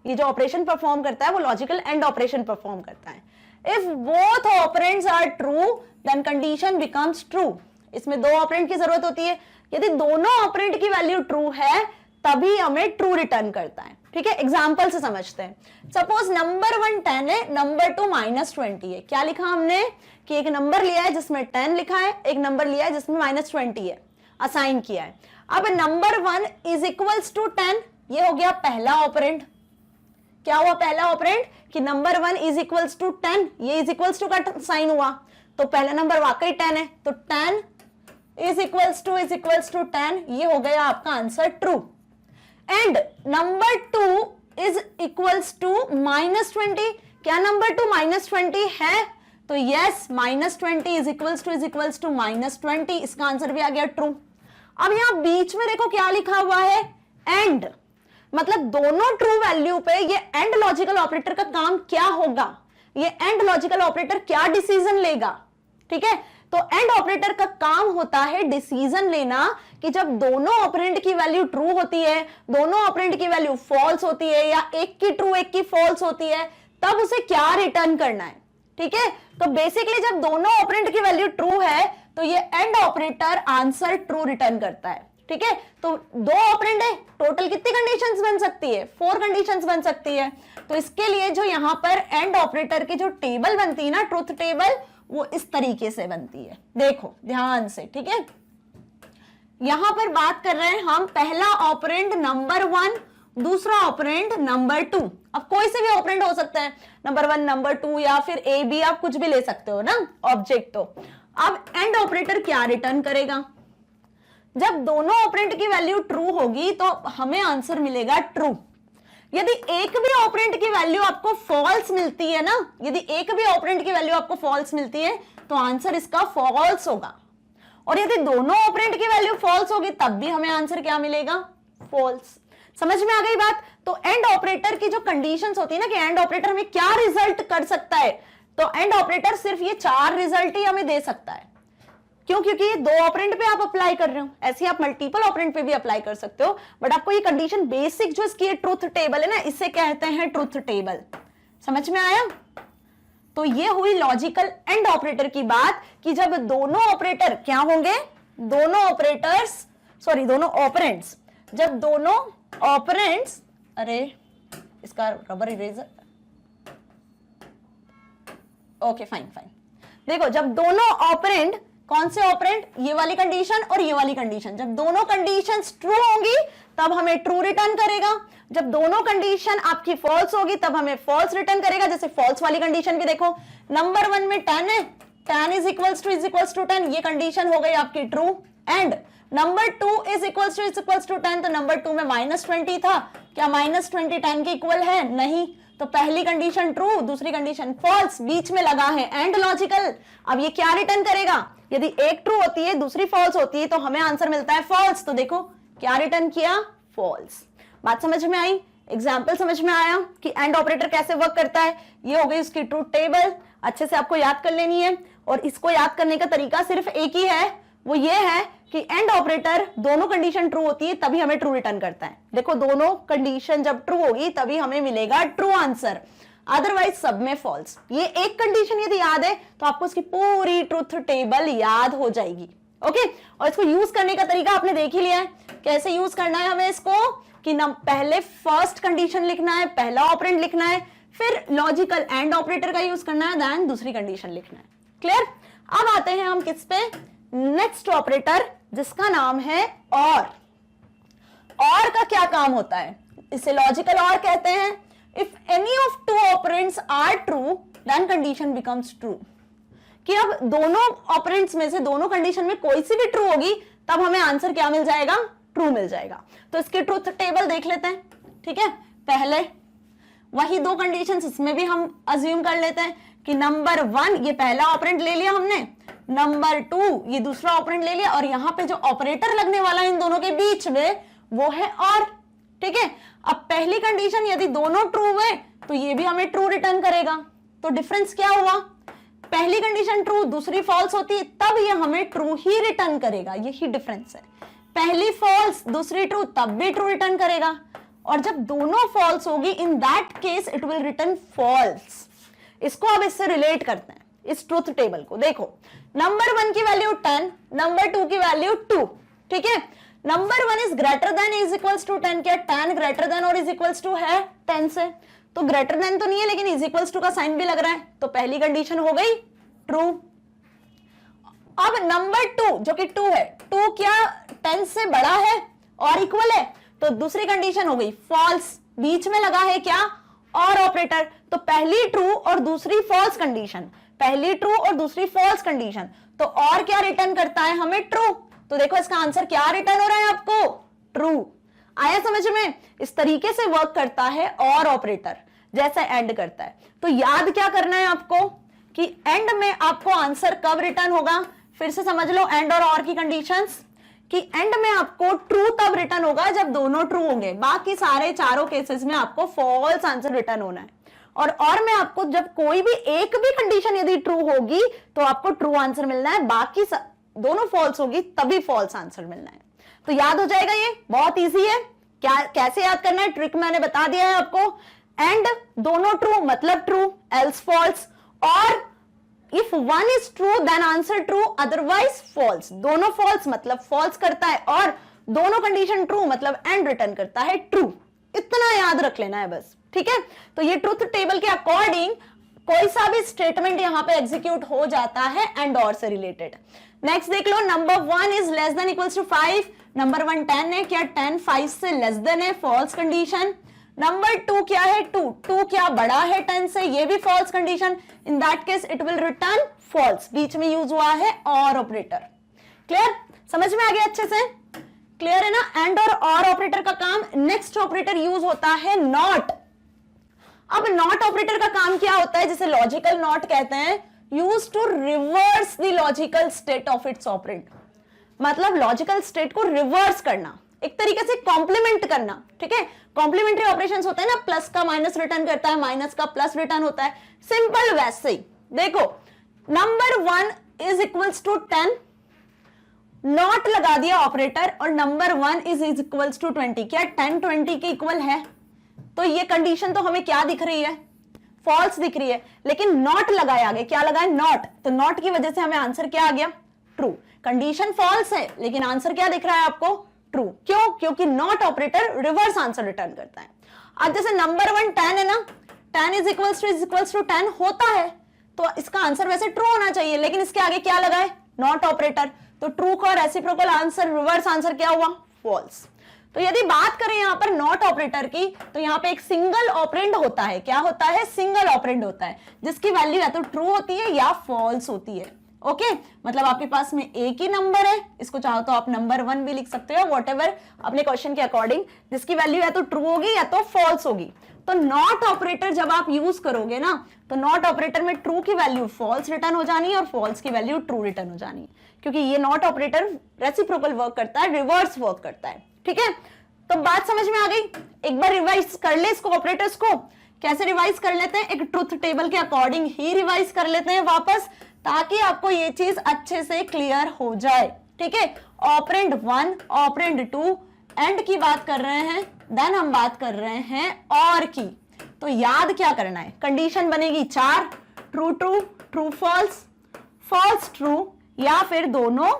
ये जो ऑपरेशन परफॉर्म करता है वो लॉजिकल एंड ऑपरेशन परफॉर्म करता है। If both operands are true then condition becomes true. इसमें दो ऑपरेंड की जरूरत होती है। यदि दोनों ऑपरेंड की वैल्यू ट्रू है तभी हमें ट्रू रिटर्न करता है। ठीक है, एग्जांपल से समझते हैं। सपोज नंबर 1 10 है, नंबर 2 -20 है। क्या लिखा हमने कि एक नंबर लिया है जिसमें 10 लिखा है, एक नंबर लिया है जिसमें -20 है, असाइन किया है। अब नंबर 1 इज इक्वल्स टू 10, ये हो गया पहला ऑपरेंड। क्या हुआ पहला ऑपरेंड? कि नंबर 1 इज इक्वल्स टू 10, ये इज इक्वल्स टू का साइन हुआ, तो पहला नंबर वाकई 10 है, तो 10 इज इक्वल्स टू 10, ये हो गया आपका answer true. And number 2 is equals to -20, क्या नंबर 2 -20 है? तो यस, -20 इज इक्वल्स टू -20, इसका आंसर भी आ गया ट्रू। अब यहां बीच में देखो क्या लिखा हुआ है? एंड। मतलब दोनों ट्रू वैल्यू पे ये एंड लॉजिकल ऑपरेटर का काम क्या होगा? ये एंड लॉजिकल ऑपरेटर क्या डिसीजन लेगा? ठीक है, तो एंड ऑपरेटर का काम होता है डिसीजन लेना कि जब दोनों ऑपरेंड की वैल्यू ट्रू होती है, दोनों ऑपरेंड की वैल्यू फॉल्स होती है, या एक की ट्रू एक की फॉल्स होती है, तब उसे क्या रिटर्न करना है। ठीक है, तो बेसिकली जब दोनों ऑपरेंड की वैल्यू ट्रू है तो ये and operator answer true return करता है। ठीक है, तो दो ऑपरेंड है, टोटल कितनी कंडीशंस बन सकती है? 4 कंडीशंस बन सकती है। तो इसके लिए जो यहां पर एंड ऑपरेटर की जो टेबल बनती है ना, ट्रूथ टेबल, वो इस तरीके से बनती है। देखो ध्यान से। ठीक है, यहां पर बात कर रहे हैं हम पहला ऑपरेंड नंबर 1, दूसरा ऑपरेंड नंबर 2। अब कोई से भी ऑपरेंड हो सकता है, नंबर 1, नंबर 2, या फिर ए बी, आप कुछ भी ले सकते हो ना ऑब्जेक्ट। तो अब एंड ऑपरेटर क्या रिटर्न करेगा? जब दोनों ऑपरेंड की वैल्यू ट्रू होगी तो हमें आंसर मिलेगा ट्रू। यदि एक भी ऑपरेंड की वैल्यू आपको फॉल्स मिलती है ना, यदि एक भी ऑपरेंड की वैल्यू आपको फॉल्स मिलती है तो आंसर इसका फॉल्स होगा। और यदि दोनों ऑपरेंड की वैल्यू फॉल्स होगी तब भी हमें आंसर क्या मिलेगा? फॉल्स। समझ में आ गई बात? तो एंड ऑपरेटर की जो कंडीशंस होती है ना कि एंड ऑपरेटर हमें क्या रिजल्ट कर सकता है, तो एंड ऑपरेटर सिर्फ ये 4 रिजल्ट ही हमें दे सकता है। क्यों? क्योंकि ये 2 ऑपरेंड पे आप अप्लाई कर रहे हो, ऐसे आप मल्टीपल ऑपरेंड पे भी अप्लाई कर सकते हो, बट आपको ये कंडीशन बेसिक जो इसकी ट्रूथ टेबल है ना, इसे कहते हैं ट्रूथ टेबल। समझ में आया? तो ये हुई लॉजिकल एंड ऑपरेटर की बात कि जब दोनों ऑपरेटर क्या होंगे? दोनों ऑपरेंड्स, जब दोनों ऑपरेंड्स, अरे इसका रबर इरेजर, ओके फाइन। देखो, जब दोनों ऑपरेंड, कौन से ऑपरेंड? ये वाली कंडीशन और ये वाली कंडीशन, जब दोनों कंडीशंस ट्रू होंगी तब हमें ट्रू रिटर्न करेगा। जब दोनों कंडीशन आपकी फॉल्स होगी तब हमें फॉल्स रिटर्न करेगा। जैसे फॉल्स वाली कंडीशन भी देखो, नंबर 1 में 10 है, 10 इज इक्वल्स टू 10, ये कंडीशन हो गई आपकी true. And number 2 is equals to 10, तो नंबर 2 में -20 था, क्या -20 10 के इक्वल है? नहीं, तो पहली कंडीशन ट्रू, दूसरी कंडीशन फॉल्स, बीच में लगा है एंड लॉजिकल। अब ये क्या रिटर्न करेगा? यदि एक ट्रू होती है दूसरी फॉल्स होती है तो हमें आंसर मिलता है फॉल्स। तो देखो क्या रिटर्न किया? फॉल्स। बात समझ में आई? एग्जाम्पल समझ में आया कि एंड ऑपरेटर कैसे वर्क करता है। ये हो गई उसकी ट्रूथ टेबल, अच्छे से आपको याद कर लेनी है। और इसको याद करने का तरीका सिर्फ एक ही है, वो ये है कि एंड ऑपरेटर दोनों कंडीशन ट्रू होती है तभी हमें ट्रू रिटर्न करता है। देखो दोनों कंडीशन जब ट्रू होगी तभी हमें मिलेगा ट्रू आंसर, अदरवाइज सब में फॉल्स। ये एक कंडीशन यदि याद है तो आपको उसकी पूरी ट्रूथ टेबल याद हो जाएगी। ओके, और इसको यूज करने का तरीका आपने देख ही लिया है। कैसे यूज करना है हमें इसको कि पहले फर्स्ट कंडीशन लिखना है, पहला ऑपरेंड लिखना है, फिर लॉजिकल एंड ऑपरेटर का यूज करना है, देन दूसरी कंडीशन लिखना है। क्लियर? अब आते हैं हम किस पे, नेक्स्ट ऑपरेटर जिसका नाम है और। और का क्या काम होता है, इसे लॉजिकल और कहते हैं। If any of two operands are true then condition becomes true, कि अब दोनों ऑपरेंड्स में से दोनों कंडीशन में कोई सी भी ट्रू होगी तब हमें आंसर क्या मिल जाएगा, ट्रू मिल जाएगा। तो इसकी ट्रूथ टेबल देख लेते हैं। ठीक है, पहले वही दो कंडीशंस, इसमें भी हम अज्यूम कर लेते हैं कि नंबर 1 ये पहला ऑपरेंड ले लिया हमने, नंबर 2 ये दूसरा ऑपरेंड ले लिया, और यहां पे जो ऑपरेटर लगने वाला है इन दोनों के बीच में वो है और। ठीक है, अब पहली कंडीशन यदि दोनों ट्रू हुए तो ये भी हमें ट्रू रिटर्न करेगा। तो डिफरेंस क्या हुआ, पहली कंडीशन ट्रू दूसरी फॉल्स होती तब ये हमें ट्रू ही रिटर्न करेगा, यही डिफरेंस है। पहली फॉल्स दूसरी ट्रू तब भी ट्रू रिटर्न करेगा, और जब दोनों फॉल्स होगी in that case it will return false. इसको अब इससे रिलेट करते हैं इस ट्रूथ टेबल को। देखो नंबर 1 की वैल्यू 10, नंबर 2 की वैल्यू 2। ठीक है, number 1 is greater than is equals to 10, क्या 10 ग्रेटर देन और इज इक्वल्स टू है 10 से? तो ग्रेटर देन तो नहीं है लेकिन इज इक्वल्स टू का साइन भी लग रहा है, तो पहली कंडीशन हो गई ट्रू। अब नंबर 2 जो कि 2 है, 2 क्या 10 से बड़ा है और इक्वल है, तो दूसरी कंडीशन हो गई फॉल्स। बीच में लगा है क्या, और ऑपरेटर, तो पहली ट्रू और दूसरी फॉल्स कंडीशन, पहली ट्रू और दूसरी फॉल्स कंडीशन, तो और क्या रिटर्न करता है हमें, ट्रू। तो देखो इसका आंसर क्या रिटर्न हो रहा है आपको, ट्रू। आया समझ में? इस तरीके से वर्क करता है और ऑपरेटर जैसा एंड करता है। तो याद क्या करना है आपको कि एंड में आपको आंसर कब रिटर्न होगा, फिर से समझ लो एंड और की कंडीशंस, कि एंड में आपको ट्रू तब रिटर्न होगा जब दोनों ट्रू होंगे, बाकी सारे चारों केसेस में आपको फॉल्स आंसर रिटर्न होना है। और में आपको जब कोई भी एक भी कंडीशन यदि ट्रू होगी तो आपको ट्रू आंसर मिलना है, बाकी दोनों फॉल्स होगी तभी फॉल्स आंसर मिलना है। तो याद हो जाएगा, ये बहुत इजी है। क्या कैसे याद करना है, ट्रिक मैंने बता दिया है आपको। एंड दोनों ट्रू मतलब ट्रू, एल्स फॉल्स, और if one is true then answer true otherwise false. दोनों फॉल्स मतलब फॉल्स करता है, और दोनों कंडीशन ट्रू मतलब एंड रिटर्न करता है ट्रू। इतना याद रख लेना है बस। ठीक है, तो ये ट्रूथ टेबल के अकॉर्डिंग कोई सा भी स्टेटमेंट यहां पे एग्जीक्यूट हो जाता है एंड और से रिलेटेड। नेक्स्ट देख लो, number 1 is less than equals to 5, number 1 10 है, क्या 10 5 से लेस देन है, फॉल्स कंडीशन। नंबर 2 क्या है, 2 क्या बड़ा है 10 से, ये भी false condition, in that case it will return false. बीच में यूज हुआ है और ऑपरेटर। क्लियर, समझ में आ गया अच्छे से? क्लियर है ना? एंड और ऑपरेटर का काम। नेक्स्ट ऑपरेटर यूज होता है नॉट। अब नॉट ऑपरेटर का काम क्या होता है, जिसे लॉजिकल नॉट कहते हैं, use to reverse the logical state of its operand. मतलब लॉजिकल स्टेट को रिवर्स करना, एक तरीके से कॉम्प्लीमेंट करना। ठीक है, कॉम्प्लीमेंट्री ऑपरेशंस होते हैं ना, प्लस का माइनस रिटर्न करता है, माइनस का प्लस रिटर्न होता है, सिंपल वैसे ही। देखो number 1 is equals to 10, not लगा दिया ऑपरेटर, और नंबर 1 इज इक्वल्स टू 20, क्या 10 20 के इक्वल है? तो ये कंडीशन तो हमें क्या दिख रही है, फॉल्स दिख रही है, लेकिन नॉट लगाया आगे, क्या लगाए, नॉट। तो नॉट की वजह से हमें आंसर क्या आ गया, ट्रू। कंडीशन फॉल्स है लेकिन आंसर क्या दिख रहा है आपको, ट्रू। क्यों? क्योंकि not operator reverse answer return करता है। अब जैसे नंबर 1 10 है ना, 10 इज इक्वल्स टू 10 होता है, तो इसका आंसर वैसे ट्रू होना चाहिए, लेकिन इसके आगे क्या लगा है, नॉट ऑपरेटर। तो ट्रू का रेसिप्रोकल आंसर, रिवर्स आंसर क्या हुआ, फॉल्स। तो यदि बात करें यहां पर नॉट ऑपरेटर की, तो यहां पे एक सिंगल ऑपरेंड होता है। क्या होता है, सिंगल ऑपरेंड होता है, जिसकी वैल्यू या तो ट्रू होती है या फॉल्स होती है। ओके, मतलब आपके पास में एक ही नंबर है, इसको चाहो तो आप नंबर 1 भी लिख सकते हो, व्हाटएवर अपने क्वेश्चन के अकॉर्डिंग, जिसकी वैल्यू या तो ट्रू होगी या तो फॉल्स होगी। तो नॉट ऑपरेटर जब आप यूज करोगे ना, तो नॉट ऑपरेटर में ट्रू की वैल्यू फॉल्स रिटर्न हो जानी है और फॉल्स की वैल्यू ट्रू रिटर्न हो जानी है, क्योंकि ये नॉट ऑपरेटर रेसिप्रोकल वर्क करता है, रिवर्स वर्क करता है। ठीक है, तो बात समझ में आ गई? एक बार रिवाइज कर ले इसको, ऑपरेटर्स को कैसे रिवाइज कर लेते हैं, एक ट्रुथ टेबल के अकॉर्डिंग ही रिवाइज कर लेते हैं वापस, ताकि आपको ये चीज अच्छे से क्लियर हो जाए, ठीक है। ऑपरेंड 1, ऑपरेंड 2, एंड की बात कर रहे हैं, देन हम बात कर रहे हैं और की। तो याद क्या करना है, कंडीशन बनेगी 4, true true, true false, false true, या फिर दोनों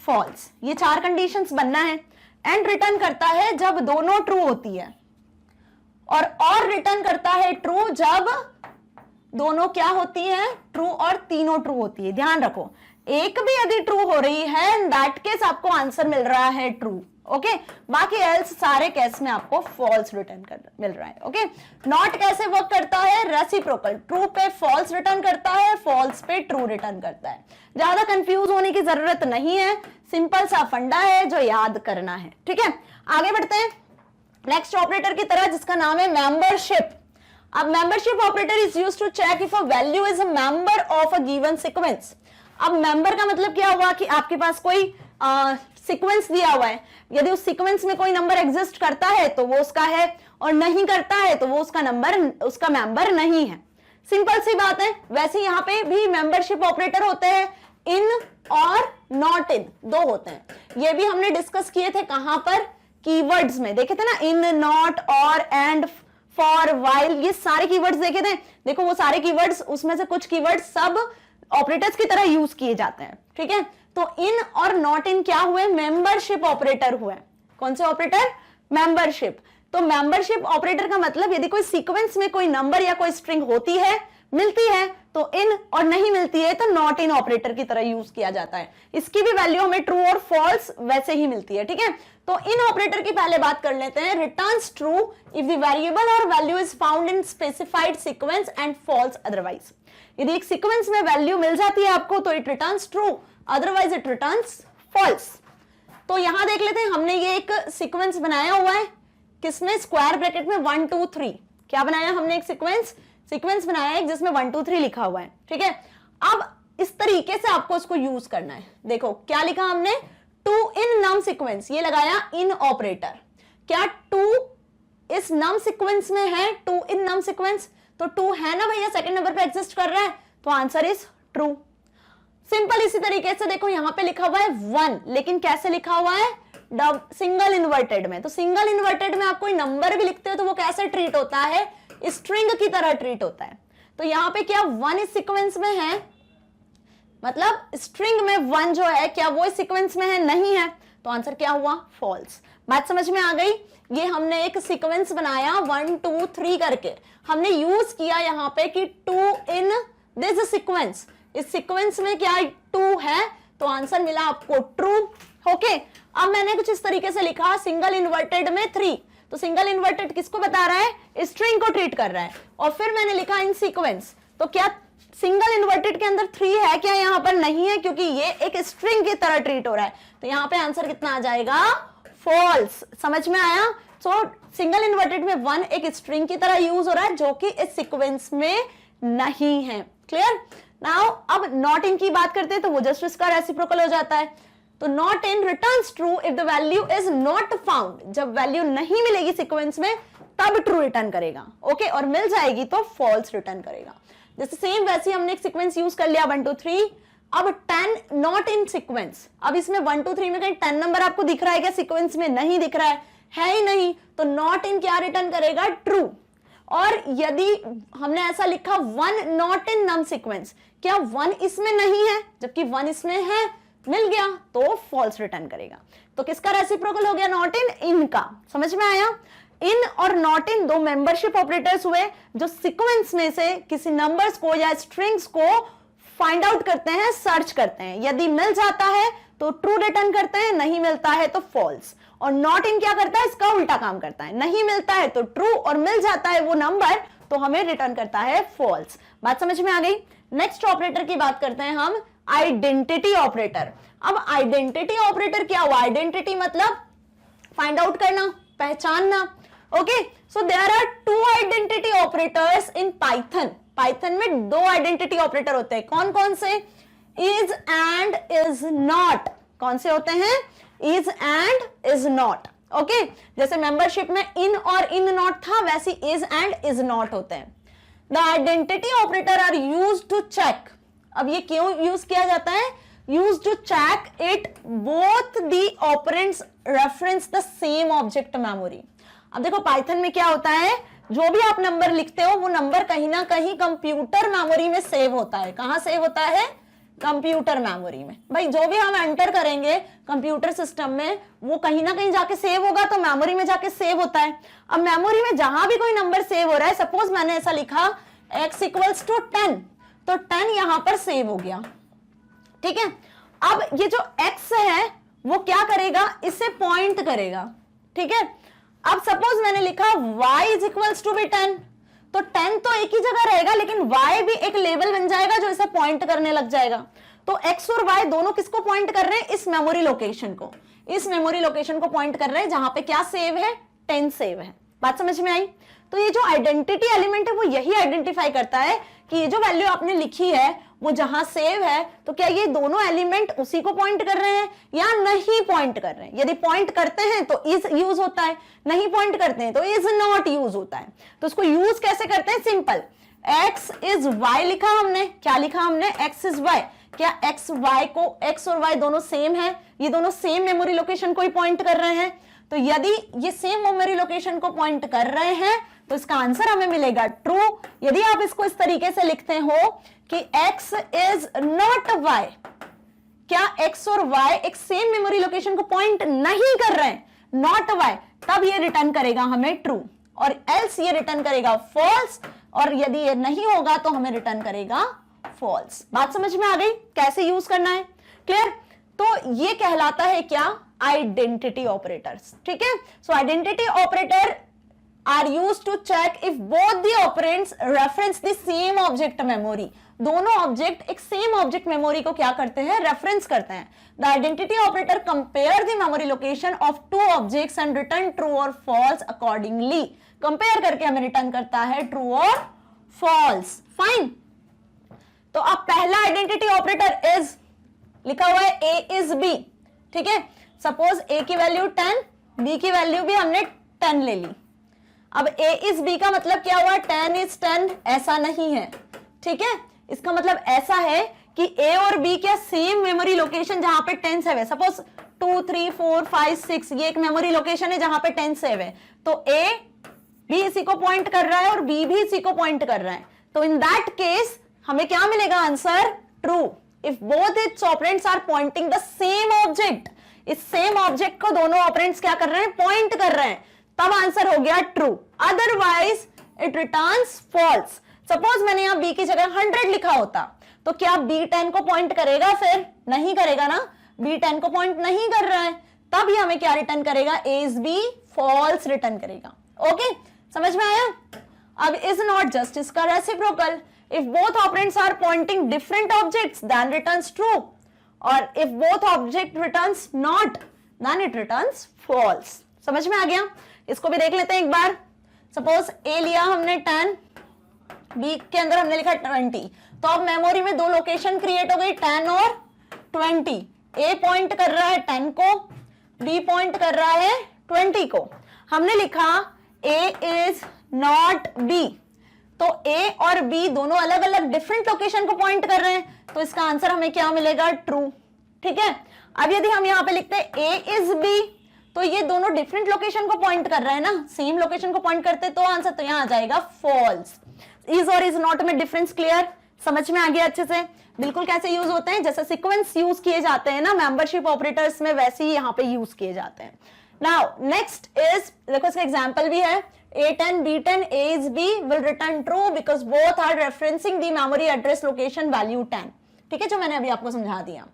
फॉल्स। ये 4 कंडीशंस बनना है। एंड रिटर्न करता है जब दोनों ट्रू होती है, और रिटर्न करता है ट्रू जब दोनों क्या होती है, ट्रू, और तीनों ट्रू होती है। ध्यान रखो, एक भी यदि ट्रू हो रही है, इन दैट केस आपको आंसर मिल रहा है ट्रू, ओके। बाकी एल्स सारे केस में आपको फॉल्स रिटर्न मिल रहा है, ओके। नॉट कैसे वर्क करता है, रेसिप्रोकल, ट्रू पे फॉल्स रिटर्न करता है, फॉल्स पे ट्रू रिटर्न करता है। ज्यादा कंफ्यूज होने की जरूरत नहीं है, सिंपल सा फंडा है जो याद करना है, ठीक है। आगे बढ़ते हैं नेक्स्ट ऑपरेटर की तरह, जिसका नाम है मेंबरशिप। अब membership operator is used to check if a value is a member of a given sequence. अब मेंबर का मतलब क्या हुआ कि आपके पास कोई सीक्वेंस दिया हुआ है, यदि उस सीक्वेंस में कोई नंबर एग्जिस्ट करता है तो वो उसका है, और नहीं करता है तो वो उसका मेंबर नहीं है। सिंपल सी बात है। वैसे यहाँ पे भी मेंबरशिप ऑपरेटर होते हैं, इन और नॉट इन, दो होते हैं। ये भी हमने डिस्कस किए थे, कहां पर, कीवर्ड्स में देखे थे ना, इन, नॉट, और, एंड, फॉर, वाइल, ये सारे कीवर्ड्स देखे थे। देखो वो सारे कीवर्ड्स, उसमें से कुछ कीवर्ड्स सब ऑपरेटर्स की तरह यूज किए जाते हैं, ठीक है। तो इन और नॉट इन क्या हुए, मेंबरशिप ऑपरेटर हुए। कौन से ऑपरेटर, मेंबरशिप। तो मेंबरशिप ऑपरेटर का मतलब यदि कोई सीक्वेंस में कोई नंबर या कोई स्ट्रिंग होती है, मिलती है तो इन, और नहीं मिलती है तो नॉट इन ऑपरेटर की तरह यूज किया जाता है। इसकी भी वैल्यू हमें ट्रू और फॉल्स वैसे ही मिलती है, ठीक है। तो इन ऑपरेटर की पहले बात कर लेते हैं। Returns true if the variable और value is found in specified sequence and false otherwise. यदि एक सीक्वेंस में वैल्यू मिल जाती है आपको तो it returns true, otherwise it returns false. तो यहां देख लेते हैं, हमने ये एक सीक्वेंस बनाया हुआ है, किसमें, स्क्वायर ब्रैकेट में 1 2 3। क्या बनाया हमने, एक सीक्वेंस बनाया है जिसमें 1 2 3 लिखा हुआ है, ठीक है। अब इस तरीके से आपको इसको यूज करना है। देखो क्या लिखा हमने, टू इन नम सीक्वेंस, ये लगाया इन ऑपरेटर। क्या टू इस नम सीक्वेंस में है, टू इन नम सीक्वेंस, तो टू है ना भैया, सेकंड नंबर पे एग्जिस्ट कर रहा है, तो आंसर इज ट्रू। सिंपल इसी तरीके से देखो यहां पे लिखा हुआ है 1, लेकिन कैसे लिखा हुआ है, सिंगल इन्वर्टेड में। तो सिंगल इन्वर्टेड में आप कोई नंबर भी लिखते हो तो वो कैसे ट्रीट होता है, स्ट्रिंग की तरह ट्रीट होता है। तो यहां पे क्या 1 इस सीक्वेंस में है, मतलब स्ट्रिंग में 1 जो है, क्या वो इस सीक्वेंस में है, नहीं है, तो आंसर क्या हुआ, फॉल्स। बात समझ में आ गई। ये हमने एक सीक्वेंस बनाया 1 2 3 करके, हमने यूज किया यहां पे कि टू इन दिस सीक्वेंस, इस सीक्वेंस में क्या 2 है, तो आंसर मिला आपको ट्रू, ओके। अब मैंने कुछ इस तरीके से लिखा, सिंगल इन्वर्टेड में 3, तो सिंगल इन्वर्टेड किसको बता रहा है, स्ट्रिंग को ट्रीट कर रहा है। और फिर मैंने लिखा इन सीक्वेंस, तो क्या सिंगल इन्वर्टेड के अंदर 3 है क्या, यहां पर नहीं है, क्योंकि ये एक स्ट्रिंग की तरह ट्रीट हो रहा है। तो यहां पे आंसर कितना आ जाएगा, फॉल्स। समझ में आया। सो सिंगल इन्वर्टेड में 1 एक स्ट्रिंग की तरह यूज हो रहा है, जो कि इस सीक्वेंस में नहीं है। क्लियर। नाउ अब नॉट इन की बात करते हैं, तो वो जस्ट इसका रेसिप्रोकल हो जाता है। तो not in returns true if the value is not found, जब वैल्यू नहीं मिलेगी सीक्वेंस में तब ट्रू रिटर्न करेगा, ओके, और मिल जाएगी तो फॉल्स रिटर्न करेगा। जैसे सेम वैसे हमने एक सीक्वेंस यूज कर लिया 1 2 3। अब 10 नॉट इन सीक्वेंस, अब इसमें 1 2 3 में कहीं 10 नंबर आपको दिख रहा है क्या, सीक्वेंस में नहीं दिख रहा है ही नहीं, तो नॉट इन क्या रिटर्न करेगा, ट्रू। और यदि हमने ऐसा लिखा 1 नॉट इन नम सीक्वेंस, क्या 1 इसमें नहीं है जबकि 1 इसमें है, मिल गया, तो फॉल्स रिटर्न करेगा। तो किसका रेसिप्रोकल हो गया, नॉट इन, इन का। समझ में आया। इन और नॉट इन दो मेंबरशिप ऑपरेटर्स हुए जो सीक्वेंस में से किसी नंबर्स को या स्ट्रिंग्स को फाइंड आउट करते हैं, सर्च करते हैं। यदि मिल जाता है तो ट्रू रिटर्न करते हैं, नहीं मिलता है तो फॉल्स। और नॉट इन क्या करता है, इसका उल्टा काम करता है, नहीं मिलता है तो ट्रू, और मिल जाता है वो नंबर तो हमें रिटर्न करता है फॉल्स। बात समझ में आ गई। नेक्स्ट ऑपरेटर की बात करते हैं हम, आइडेंटिटी ऑपरेटर। अब आइडेंटिटी ऑपरेटर क्या हुआ, आइडेंटिटी मतलब फाइंड आउट करना, पहचानना, okay. So there are 2 identity operators in Python. Python में 2 आइडेंटिटी ऑपरेटर होते हैं, कौन कौन से, इज एंड इज नॉट। कौन से होते हैं, is and is not, okay जैसे मेंबरशिप में इन और इन नॉट था, वैसे इज एंड इज नॉट होते हैं। The identity operator are use to check, अब ये क्यों यूज किया जाता है, use to check it both the operands reference the same object memory. अब देखो पाइथन में क्या होता है, जो भी आप नंबर लिखते हो वो नंबर कहीं ना कहीं कंप्यूटर मेमोरी में सेव होता है। कहां सेव होता है, कंप्यूटर मेमोरी में। भाई जो भी हम एंटर करेंगे कंप्यूटर सिस्टम में वो कहीं ना कहीं जाके सेव होगा, तो मेमोरी में जाके सेव होता है। अब मेमोरी में जहां भी कोई नंबर सेव हो रहा है, सपोज मैंने ऐसा लिखा x इक्वल्स टू 10, तो 10 यहां पर सेव हो गया, ठीक है। अब ये जो x है वो क्या करेगा, इससे पॉइंट करेगा, ठीक है। अब सपोज मैंने लिखा y इज इक्वल्स टू भी 10, तो 10 तो एक ही जगह रहेगा, लेकिन y भी एक लेबल बन जाएगा जो इसे पॉइंट करने लग जाएगा। तो x और y दोनों किसको पॉइंट कर रहे हैं, इस मेमोरी लोकेशन को, इस मेमोरी लोकेशन को पॉइंट कर रहे हैं जहां पे क्या सेव है, 10 सेव है। बात समझ में आई। तो ये जो आइडेंटिटी एलिमेंट है वो यही आइडेंटिफाई करता है कि ये जो वैल्यू आपने लिखी है वो जहां सेव है, तो क्या ये दोनों एलिमेंट उसी को पॉइंट कर रहे हैं या नहीं पॉइंट कर रहे हैं। यदि पॉइंट करते हैं तो इज यूज होता है, नहीं पॉइंट करते हैं तो इज नॉट यूज होता है। तो इसको यूज कैसे करते हैं, सिंपल, x इज y लिखा हमने, क्या लिखा हमने, x इज y, क्या x y को, x और y दोनों सेम है, ये दोनों सेम मेमोरी लोकेशन को ही पॉइंट कर रहे हैं। तो यदि ये सेम मेमोरी लोकेशन को पॉइंट कर रहे हैं तो इसका आंसर हमें मिलेगा ट्रू। यदि आप इसको इस तरीके से लिखते हो कि x इज नॉट y, क्या x और y एक सेम मेमोरी लोकेशन को पॉइंट नहीं कर रहे हैं, नॉट y, तब ये रिटर्न करेगा हमें ट्रू, और एल्स ये रिटर्न करेगा फॉल्स, और यदि ये नहीं होगा तो हमें रिटर्न करेगा फॉल्स। बात समझ में आ गई कैसे यूज करना है, क्लियर। तो ये कहलाता है क्या, आइडेंटिटी ऑपरेटर्स, ठीक है। So identity operator are use to check if both the operands reference the same object memory, दोनों ऑब्जेक्ट एक सेम ऑब्जेक्ट मेमोरी को क्या करते हैं, रेफरेंस करते हैं। The identity operator compare the memory location of two objects and return true और फॉल्स अकॉर्डिंगली, कंपेयर करके हमें रिटर्न करता है ट्रू और फॉल्स, फाइन। तो अब पहला आइडेंटिटी ऑपरेटर इज लिखा हुआ है a इज b, ठीक है। सपोज a की वैल्यू 10, b की वैल्यू भी हमने 10 ले ली। अब a इज b का मतलब क्या हुआ, 10 इज 10, ऐसा नहीं है, ठीक है। इसका मतलब ऐसा है कि a और b क्या सेम मेमोरी लोकेशन जहां पे 10 सेव है, सपोज 2 3 4 5 6 ये एक मेमोरी लोकेशन है जहां पे 10 सेव है, तो a भी इसी को पॉइंट कर रहा है और b भी इसी को पॉइंट कर रहा है। तो इन दैट केस हमें क्या मिलेगा answer, true. If both its operands are pointing the same object, इस सेम ऑब्जेक्ट को दोनों ऑपरेंड्स क्या कर रहे हैं, पॉइंट कर रहे हैं, तब आंसर हो गया true, otherwise it returns false. Suppose मैंने यहां b की जगह 100 लिखा होता, तो क्या b 10 को पॉइंट करेगा, फिर नहीं करेगा ना, b 10 को पॉइंट नहीं कर रहा है, तब ये हमें क्या रिटर्न करेगा, a is b, false return करेगा। ओके समझ में आया। अब इज नॉट जस्ट इसका reciprocal, if both operands are pointing different objects then returns true, और if both object returns not then it returns false. समझ में आ गया। इसको भी देख लेते हैं एक बार। सपोज a लिया हमने 10, b के अंदर हमने लिखा 20, तो अब मेमोरी में दो लोकेशन क्रिएट हो गई, 10 और 20। a पॉइंट कर रहा है 10 को, b पॉइंट कर रहा है 20 को। हमने लिखा a इज नॉट b, तो a और b दोनों अलग अलग डिफरेंट लोकेशन को पॉइंट कर रहे हैं, तो इसका आंसर हमें क्या मिलेगा, ट्रू, ठीक है। अब यदि हम यहां पे लिखते हैं a इज b, तो ये दोनों डिफरेंट लोकेशन को पॉइंट कर रहे हैं ना, सेम लोकेशन को पॉइंट करते तो आंसर तो यहां आ जाएगा फॉल्स। इज और इज नॉट में डिफरेंस क्लियर, समझ में आ गया अच्छे से। बिल्कुल कैसे यूज होते हैं, जैसे सीक्वेंस यूज किए जाते हैं ना मेंबरशिप ऑपरेटर्स में, वैसे ही यहाँ पे यूज किए जाते हैं। नाउ नेक्स्ट इज, देखो इसका एग्जांपल भी है, A10 B10 A is B will return true because both are referencing the memory address location value 10, ठीक है, जो मैंने अभी आपको समझा दिया।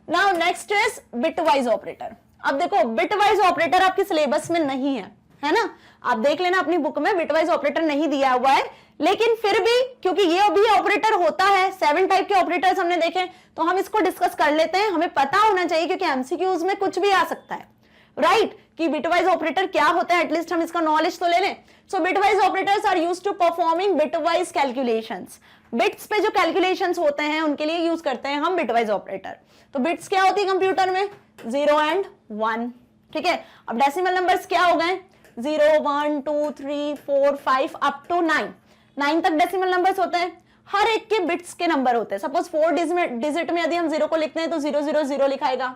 Now next is bitwise operator। अब देखो बिटवाइज ऑपरेटर आपके सिलेबस में नहीं है ना, आप देख लेना अपनी बुक में बिटवाइज ऑपरेटर नहीं दिया हुआ है, लेकिन फिर भी क्योंकि ये अभी ऑपरेटर होता है, 7 टाइप के ऑपरेटर्स हमने देखे, तो हम इसको डिस्कस कर लेते हैं। हमें पता होना चाहिए क्योंकि एमसीक्यूज में कुछ भी आ सकता है, राइट, कि बिटवाइज ऑपरेटर क्या होता है, एटलीस्ट हम इसका नॉलेज तो ले लें। So bitwise operators are used to performing bitwise calculations, bits पे जो कैलकुलेशंस होते हैं उनके लिए यूज करते हैं हम बिटवाइज ऑपरेटर। तो बिट्स क्या होती है कंप्यूटर में, 0 and 1, ठीक है। अब डेसिमल नंबर्स क्या हो गए, 0 1 2 3 4 5 अप टू 9 तक डेसिमल नंबर्स होते हैं। हर एक के बिट्स के नंबर होते हैं। सपोज 4 डिजिट में यदि हम 0 को लिखते हैं तो 0 0 0 लिखाएगा।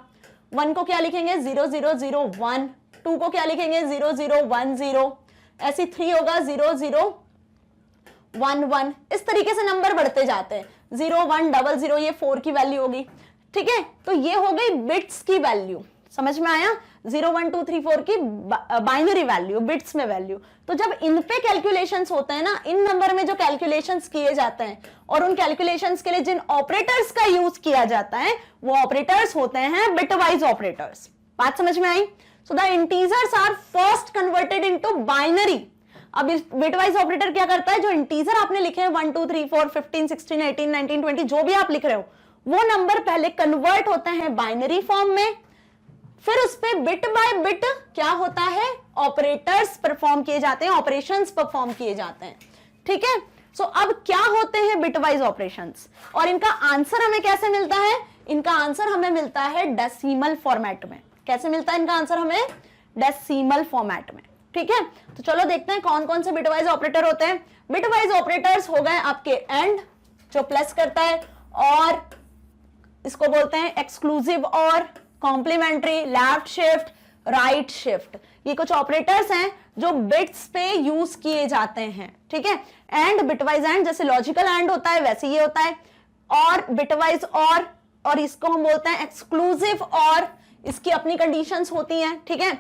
1 को क्या लिखेंगे 0 0 0 1, 2 को क्या लिखेंगे 0 0 1 0, ऐसी 3 होगा 0 0 1 1। इस तरीके से नंबर बढ़ते जाते हैं। 0 1 0 0 ये 4 की वैल्यू होगी, ठीक है। तो ये हो गई बिट्स की वैल्यू, समझ में आया। 0 1 2 3 4 की बाइनरी वैल्यू, बिट्स में वैल्यू। तो जब इन पे कैलकुलेशंस होते हैं ना, इन नंबर में जो कैलकुलेशंस किए जाते हैं और उन कैलकुलेशंस के लिए जिन ऑपरेटर्स का यूज किया जाता है वो ऑपरेटर्स होते हैं बिटवाइज ऑपरेटर्स। बात समझ में आई। So the integers are first converted into binary. अब बिटवाइज ऑपरेटर क्या करता है, जो इंटीजर आपने लिखे हैं 1 2 3 4 15 16 18 19 20 जो भी आप लिख रहे हो, वो नंबर पहले कन्वर्ट होते हैं बाइनरी फॉर्म में, फिर उस पे बिट बाय बिट क्या होता है, ऑपरेटर्स परफॉर्म किए जाते हैं, ऑपरेशंस परफॉर्म किए जाते हैं, ठीक है। सो अब क्या होते हैं बिटवाइज ऑपरेशंस और इनका आंसर हमें कैसे मिलता है, इनका आंसर हमें मिलता है डेसिमल फॉर्मेट में। कैसे मिलता है इनका आंसर हमें, डेसिमल फॉर्मेट में, ठीक है। तो चलो देखते हैं कौन कौन से बिटवाइज ऑपरेटर होते हैं। बिटवाइज ऑपरेटर्स हो गए आपके एंड, जो प्लस करता है, और इसको बोलते हैं एक्सक्लूसिव और, complementary, left shift, right shift. ये कुछ ऑपरेटर्स हैं जो बिट्स पे यूज किए जाते हैं, ठीक है। एंड, बिटवाइज एंड, जैसे लॉजिकल एंड होता है वैसे ये होता है, और बिटवाइज और इसको हम बोलते हैं एक्सक्लूसिव और, इसकी अपनी कंडीशंस होती हैं, ठीक है।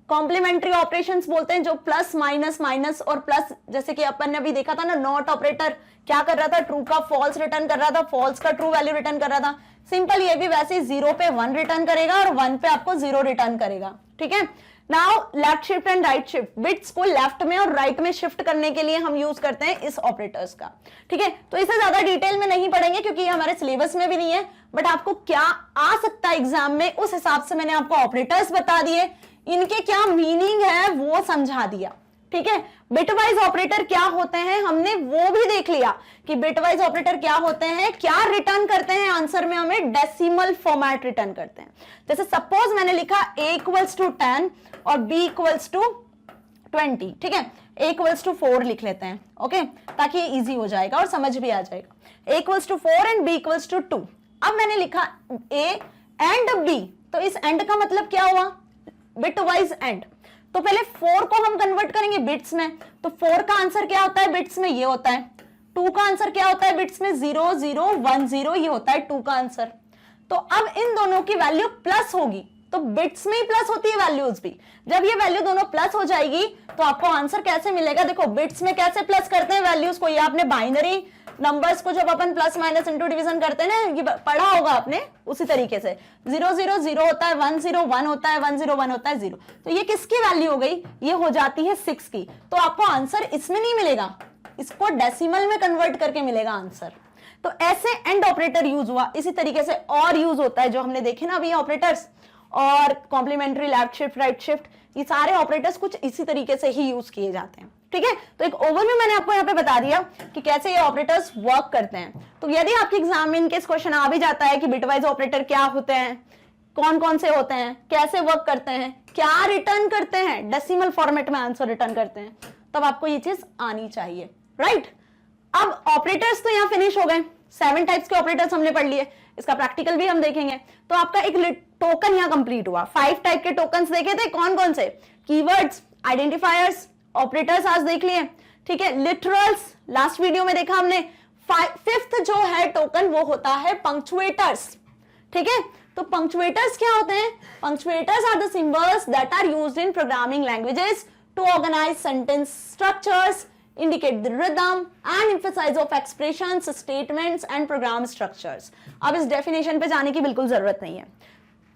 कॉम्प्लीमेंट्री ऑपरेशंस बोलते हैं जो प्लस माइनस माइनस और प्लस, जैसे कि अपन ने अभी देखा था ना, नॉट ऑपरेटर क्या कर रहा था, ट्रू का फॉल्स रिटर्न कर रहा था, फॉल्स का ट्रू वैल्यू रिटर्न कर रहा था। सिंपल ये भी वैसे 0 पे 1 रिटर्न करेगा और 1 पे आपको 0 रिटर्न करेगा, ठीक है। Now left shift and right shift, bits को लेफ्ट में और राइट में शिफ्ट करने के लिए हम यूज करते हैं इस ऑपरेटर्स का, ठीक है। तो इसे ज्यादा डिटेल में नहीं पढ़ेंगे क्योंकि ये हमारे सिलेबस में भी नहीं है, बट आपको क्या आ सकता है एग्जाम में उस हिसाब से मैंने आपको ऑपरेटर्स बता दिए, इनके क्या मीनिंग है वो समझा दिया, ठीक है। बिटवाइज ऑपरेटर क्या होते हैं हमने वो भी देख लिया कि बिटवाइज ऑपरेटर क्या होते हैं, क्या रिटर्न करते हैं आंसर में, हमें डेसिमल फॉर्मेट रिटर्न करते हैं। जैसे सपोज मैंने लिखा a इक्वल्स टू 10 और b इक्वल्स टू 20, ठीक है। a इक्वल्स टू 4 लिख लेते हैं, ओके, ताकि ये इजी हो जाएगा और समझ भी आ जाएगा। a equals to 4 and b equals to 2। अब मैंने लिखा a एंड b, तो इस एंड का मतलब क्या हुआ, बिटवाइज एंड। तो पहले 4 को हम कन्वर्ट करेंगे बिट्स में, तो 4 का आंसर क्या होता है बिट्स में, ये होता है। 2 का आंसर क्या होता है बिट्स में, 0 0 1 0, ये होता है 2 का आंसर। तो अब इन दोनों की वैल्यू प्लस होगी, तो बिट्स में ही प्लस होती है वैल्यूज भी। जब ये वैल्यू दोनों प्लस हो जाएगी तो आपको आंसर कैसे मिलेगा, देखो बिट्स में कैसे प्लस करते हैं वैल्यूज को, ये आपने बाइनरी नंबर्स को जब अपन प्लस माइनस इंटू डिवीजन करते हैं ना, ये पढ़ा होगा आपने, उसी तरीके से 0 0 0 होता है, 1 0 1 होता है, 1 0 1 होता है 0। तो ये किसकी वैल्यू हो गई, ये हो जाती है 6 की। तो आपको आंसर इसमें नहीं मिलेगा, इसको डेसिमल में कन्वर्ट करके मिलेगा आंसर। तो ऐसे एंड ऑपरेटर यूज हुआ, इसी तरीके से और यूज होता है जो हमने देखे ना अभी ऑपरेटर्स, और complementary, left shift, right shift, ये सारे ऑपरेटर्स कुछ इसी तरीके से ही यूज किए जाते हैं, ठीक है। तो एक ओवरव्यू मैंने आपको यहाँ पे बता दिया कि कैसे ये ऑपरेटर्स वर्क करते हैं। तो यदि आपके एग्जाम में इनकेस क्वेश्चन आ भी जाता है कि बिटवाइज ऑपरेटर क्या होते हैं, कौन कौन से होते हैं, कैसे वर्क करते हैं, क्या रिटर्न करते हैं, डेसिमल फॉर्मेट में आंसर रिटर्न करते हैं, तब आपको ये चीज आनी चाहिए, राइट। अब ऑपरेटर्स तो यहाँ फिनिश हो गए, 7 टाइप्स के ऑपरेटर्स हमने पढ़ लिए, इसका प्रैक्टिकल भी हम देखेंगे। तो आपका एक टोकन यहाँ कंप्लीट हुआ। 5 टाइप के टोकन्स देखे थे, कौन कौन से, कीवर्ड्स, आइडेंटिफायर्स, ऑपरेटर्स आज देख लिए, ठीक है। लिटरल्स लास्ट वीडियो में देखा हमने। 5th जो है टोकन वो होता है पंक्चुएटर्स, ठीक है। तो पंक्चुएटर्स क्या होते हैं, punctuators are the symbols that are used in programming languages to organise sentence structures, indicate the rhythm and emphasize of expressions, statements and program structures। अब इस डेफिनेशन पे जाने की बिल्कुल जरूरत नहीं है।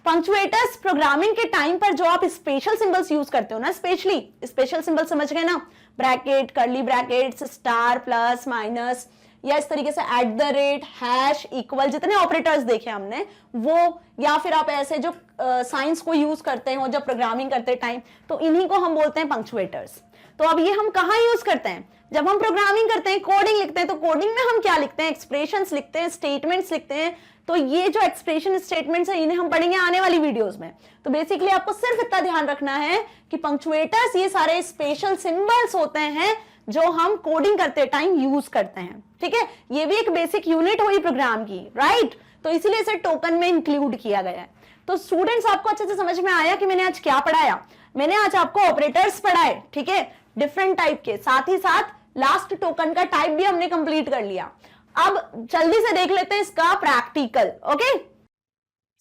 पंक्चुएटर्स प्रोग्रामिंग के टाइम पर जो आप स्पेशल सिंबल्स यूज करते हो ना, स्पेशली स्पेशल सिंबल समझ गए ना, bracket, curly brackets, star, plus, minus, या इस तरीके से @ हैश, इक्वल, जितने ऑपरेटर्स देखे हमने वो, या फिर आप ऐसे जो साइंस को यूज करते हो जब प्रोग्रामिंग करते टाइम, तो इन्हीं को हम बोलते हैं पंक्चुएटर्स। तो अब ये हम कहाँ यूज करते हैं, जब हम प्रोग्रामिंग करते हैं, कोडिंग लिखते हैं, तो कोडिंग में हम क्या लिखते हैं, एक्सप्रेशंस लिखते हैं, स्टेटमेंट्स लिखते हैं, तो ये जो एक्सप्रेशन स्टेटमेंट्स हैं इन्हें हम पढ़ेंगे आने वाली वीडियोस में। तो बेसिकली आपको सिर्फ इतना ध्यान रखना है कि पंक्चुएटर्स ये सारे स्पेशल सिंबल्स होते हैं जो हम कोडिंग करते टाइम यूज करते हैं, ठीक है। ये भी एक बेसिक यूनिट हुई प्रोग्राम की, राइट। तो इसीलिए इसे टोकन में इंक्लूड किया गया है। तो स्टूडेंट्स आपको अच्छे से समझ में आया कि मैंने आज क्या पढ़ाया? मैंने आज आपको ऑपरेटर्स पढ़ाए, ठीक है, डिफरेंट टाइप के, साथ ही साथ लास्ट टोकन का टाइप भी हमने कंप्लीट कर लिया। अब जल्दी से देख लेते हैं इसका practical, okay.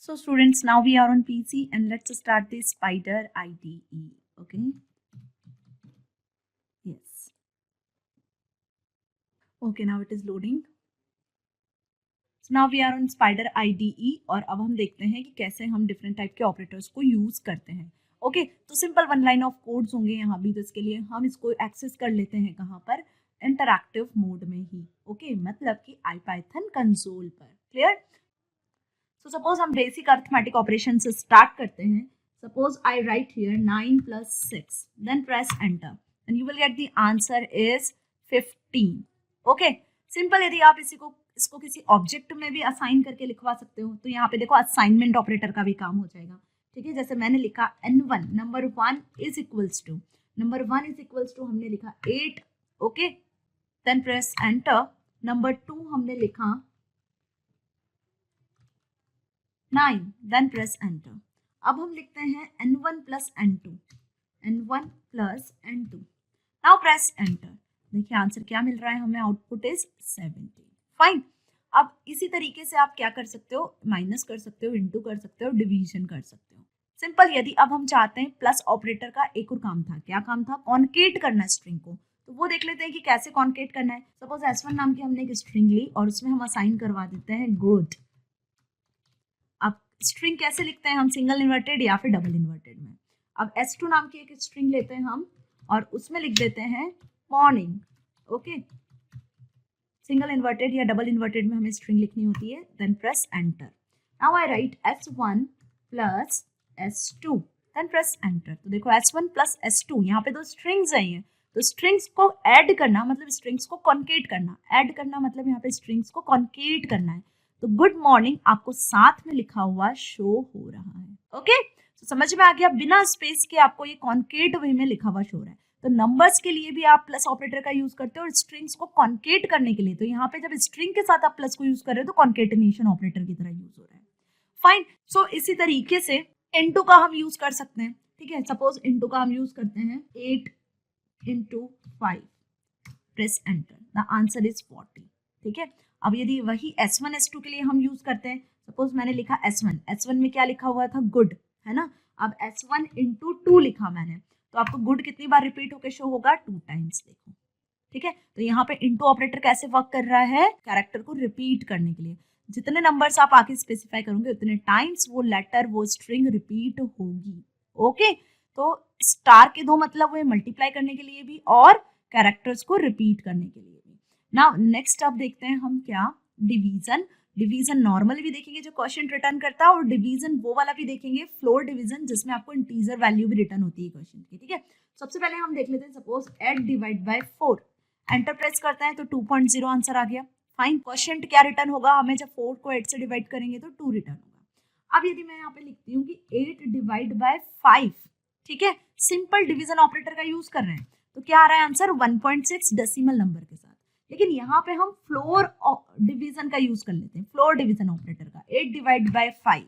So students, now we are on PC and let's start the Spider IDE, okay? Yes. Okay, now it is loading. So now we are on Spider IDE और अब हम देखते हैं कि कैसे हम डिफरेंट टाइप के ऑपरेटर्स को यूज करते हैं। ओके, तो simple one line of codes होंगे यहाँ भी, तो इसके लिए हम इसको एक्सेस कर लेते हैं कहाँ पर? इंटरैक्टिव मोड में ही, ओके, मतलब कि IPython कंसोल पर। क्लियर? सो सपोज हम बेसिक अरिथमेटिक ऑपरेशन से स्टार्ट करते हैं। Suppose I write here 9 + 6, then press enter and you will get the answer is 15। Okay, simple. यदि आप इसको किसी ऑब्जेक्ट में भी असाइन करके लिखवा सकते हो, तो यहाँ पे देखो असाइनमेंट ऑपरेटर का भी काम हो जाएगा, ठीक है। जैसे मैंने लिखा n1 number 1 is equals to, number 1 is equals to हमने लिखा 8, okay, then press enter. Number 2 हमने लिखा 9, देन प्रेस एंटर। अब हम लिखते हैं n1 + n2, n1 + n2। Now press enter. देखिए आंसर क्या मिल रहा है हमें? Output is 17। फाइन। अब इसी तरीके से आप क्या कर सकते हो? माइनस कर सकते हो, इंटू कर सकते हो, डिवीजन कर सकते हो। सिंपल। यदि अब हम चाहते हैं, प्लस ऑपरेटर का एक और काम था। क्या काम था? कॉन्केट करना स्ट्रिंग को। तो वो देख लेते हैं कि कैसे कॉन्केट करना है। सपोज S1 नाम की हमने एक स्ट्रिंग ली और उसमें हम असाइन करवा देते हैं गुड। अब स्ट्रिंग कैसे लिखते हैं हम? सिंगल इन्वर्टेड या फिर डबल इन्वर्टेड में। अब S2 नाम की एक स्ट्रिंग लेते हैं हम और उसमें लिख देते हैं मॉर्निंग, ओके। सिंगल इन्वर्टेड या डबल इन्वर्टेड में हमें स्ट्रिंग लिखनी होती है। Then press enter. Now I write S1 + S2, then press enter. तो देखो S1 + S2, यहाँ पे दो स्ट्रिंग्स आई हैं, तो स्ट्रिंग्स को ऐड करना मतलब स्ट्रिंग्स को कॉन्केट करना। ऐड करना मतलब यहाँ पे स्ट्रिंग्स को कॉन्केट करना है। तो गुड मॉर्निंग आपको साथ में लिखा हुआ शो हो रहा है, ओके। तो समझ में आ गया? बिना स्पेस के आपको ये कॉन्केट वे में लिखा हुआ शो हो रहा है। तो नंबर्स के लिए भी आप प्लस ऑपरेटर का यूज करते हो और स्ट्रिंग्स को कॉन्केट करने के लिए। तो यहाँ पे जब स्ट्रिंग के साथ आप प्लस को यूज कर रहे हो तो कॉन्केटेनेशन ऑपरेटर की तरह यूज हो रहा है। फाइन। सो इसी तरीके से इनटू का हम यूज कर सकते हैं, ठीक है। सपोज इनटू का हम यूज करते हैं 8 × 5, press enter, the answer is 40, ठीक है। अब यदि वही S1 S2 के लिए हम यूज करते हैं, सपोज मैंने लिखा S1 में क्या लिखा हुआ था? गुड, है ना। अब S1 × 2 लिखा मैंने, तो आपको गुड कितनी बार रिपीट होकर शो होगा? 2 टाइम्स। देखो, ठीक है। तो यहाँ पे इनटू ऑपरेटर कैसे वर्क कर रहा है? कैरेक्टर को रिपीट करने के लिए। जितने नंबर्स आप आगे स्पेसिफाई करोगे उतने टाइम्स वो लेटर, वो स्ट्रिंग रिपीट होगी, ओके। तो स्टार के दो मतलब हुए, मल्टीप्लाई करने के लिए भी और कैरेक्टर्स को रिपीट करने के लिए भी। नाउ नेक्स्ट अब देखते हैं हम क्या? डिवीजन। डिवीजन नॉर्मली भी देखेंगे जो क्वेश्चन रिटर्न करता है, और डिवीजन वो वाला भी देखेंगे, फ्लोर डिवीजन, जिसमें आपको इंटीजर वैल्यू भी रिटर्न होती है क्वेश्चन की, ठीक है। सबसे पहले हम देख लेते हैं, सपोज 8 / 4, एंटर प्रेस करते हैं तो 2.0 आंसर आ गया। फाइन। क्वेश्चन क्या रिटर्न होगा हमें? जब 4 को 8 से डिवाइड करेंगे तो 2 रिटर्न होगा। अब यदि मैं यहाँ पे लिखती हूँ कि 8 / 5, ठीक है, सिंपल डिवीजन ऑपरेटर का यूज कर रहे हैं, तो क्या आ रहा है आंसर? 1.6 डेसिमल नंबर के साथ। लेकिन यहाँ पे हम फ्लोर डिवीजन का यूज कर लेते हैं, फ्लोर डिवीजन ऑपरेटर का। 8 / 5,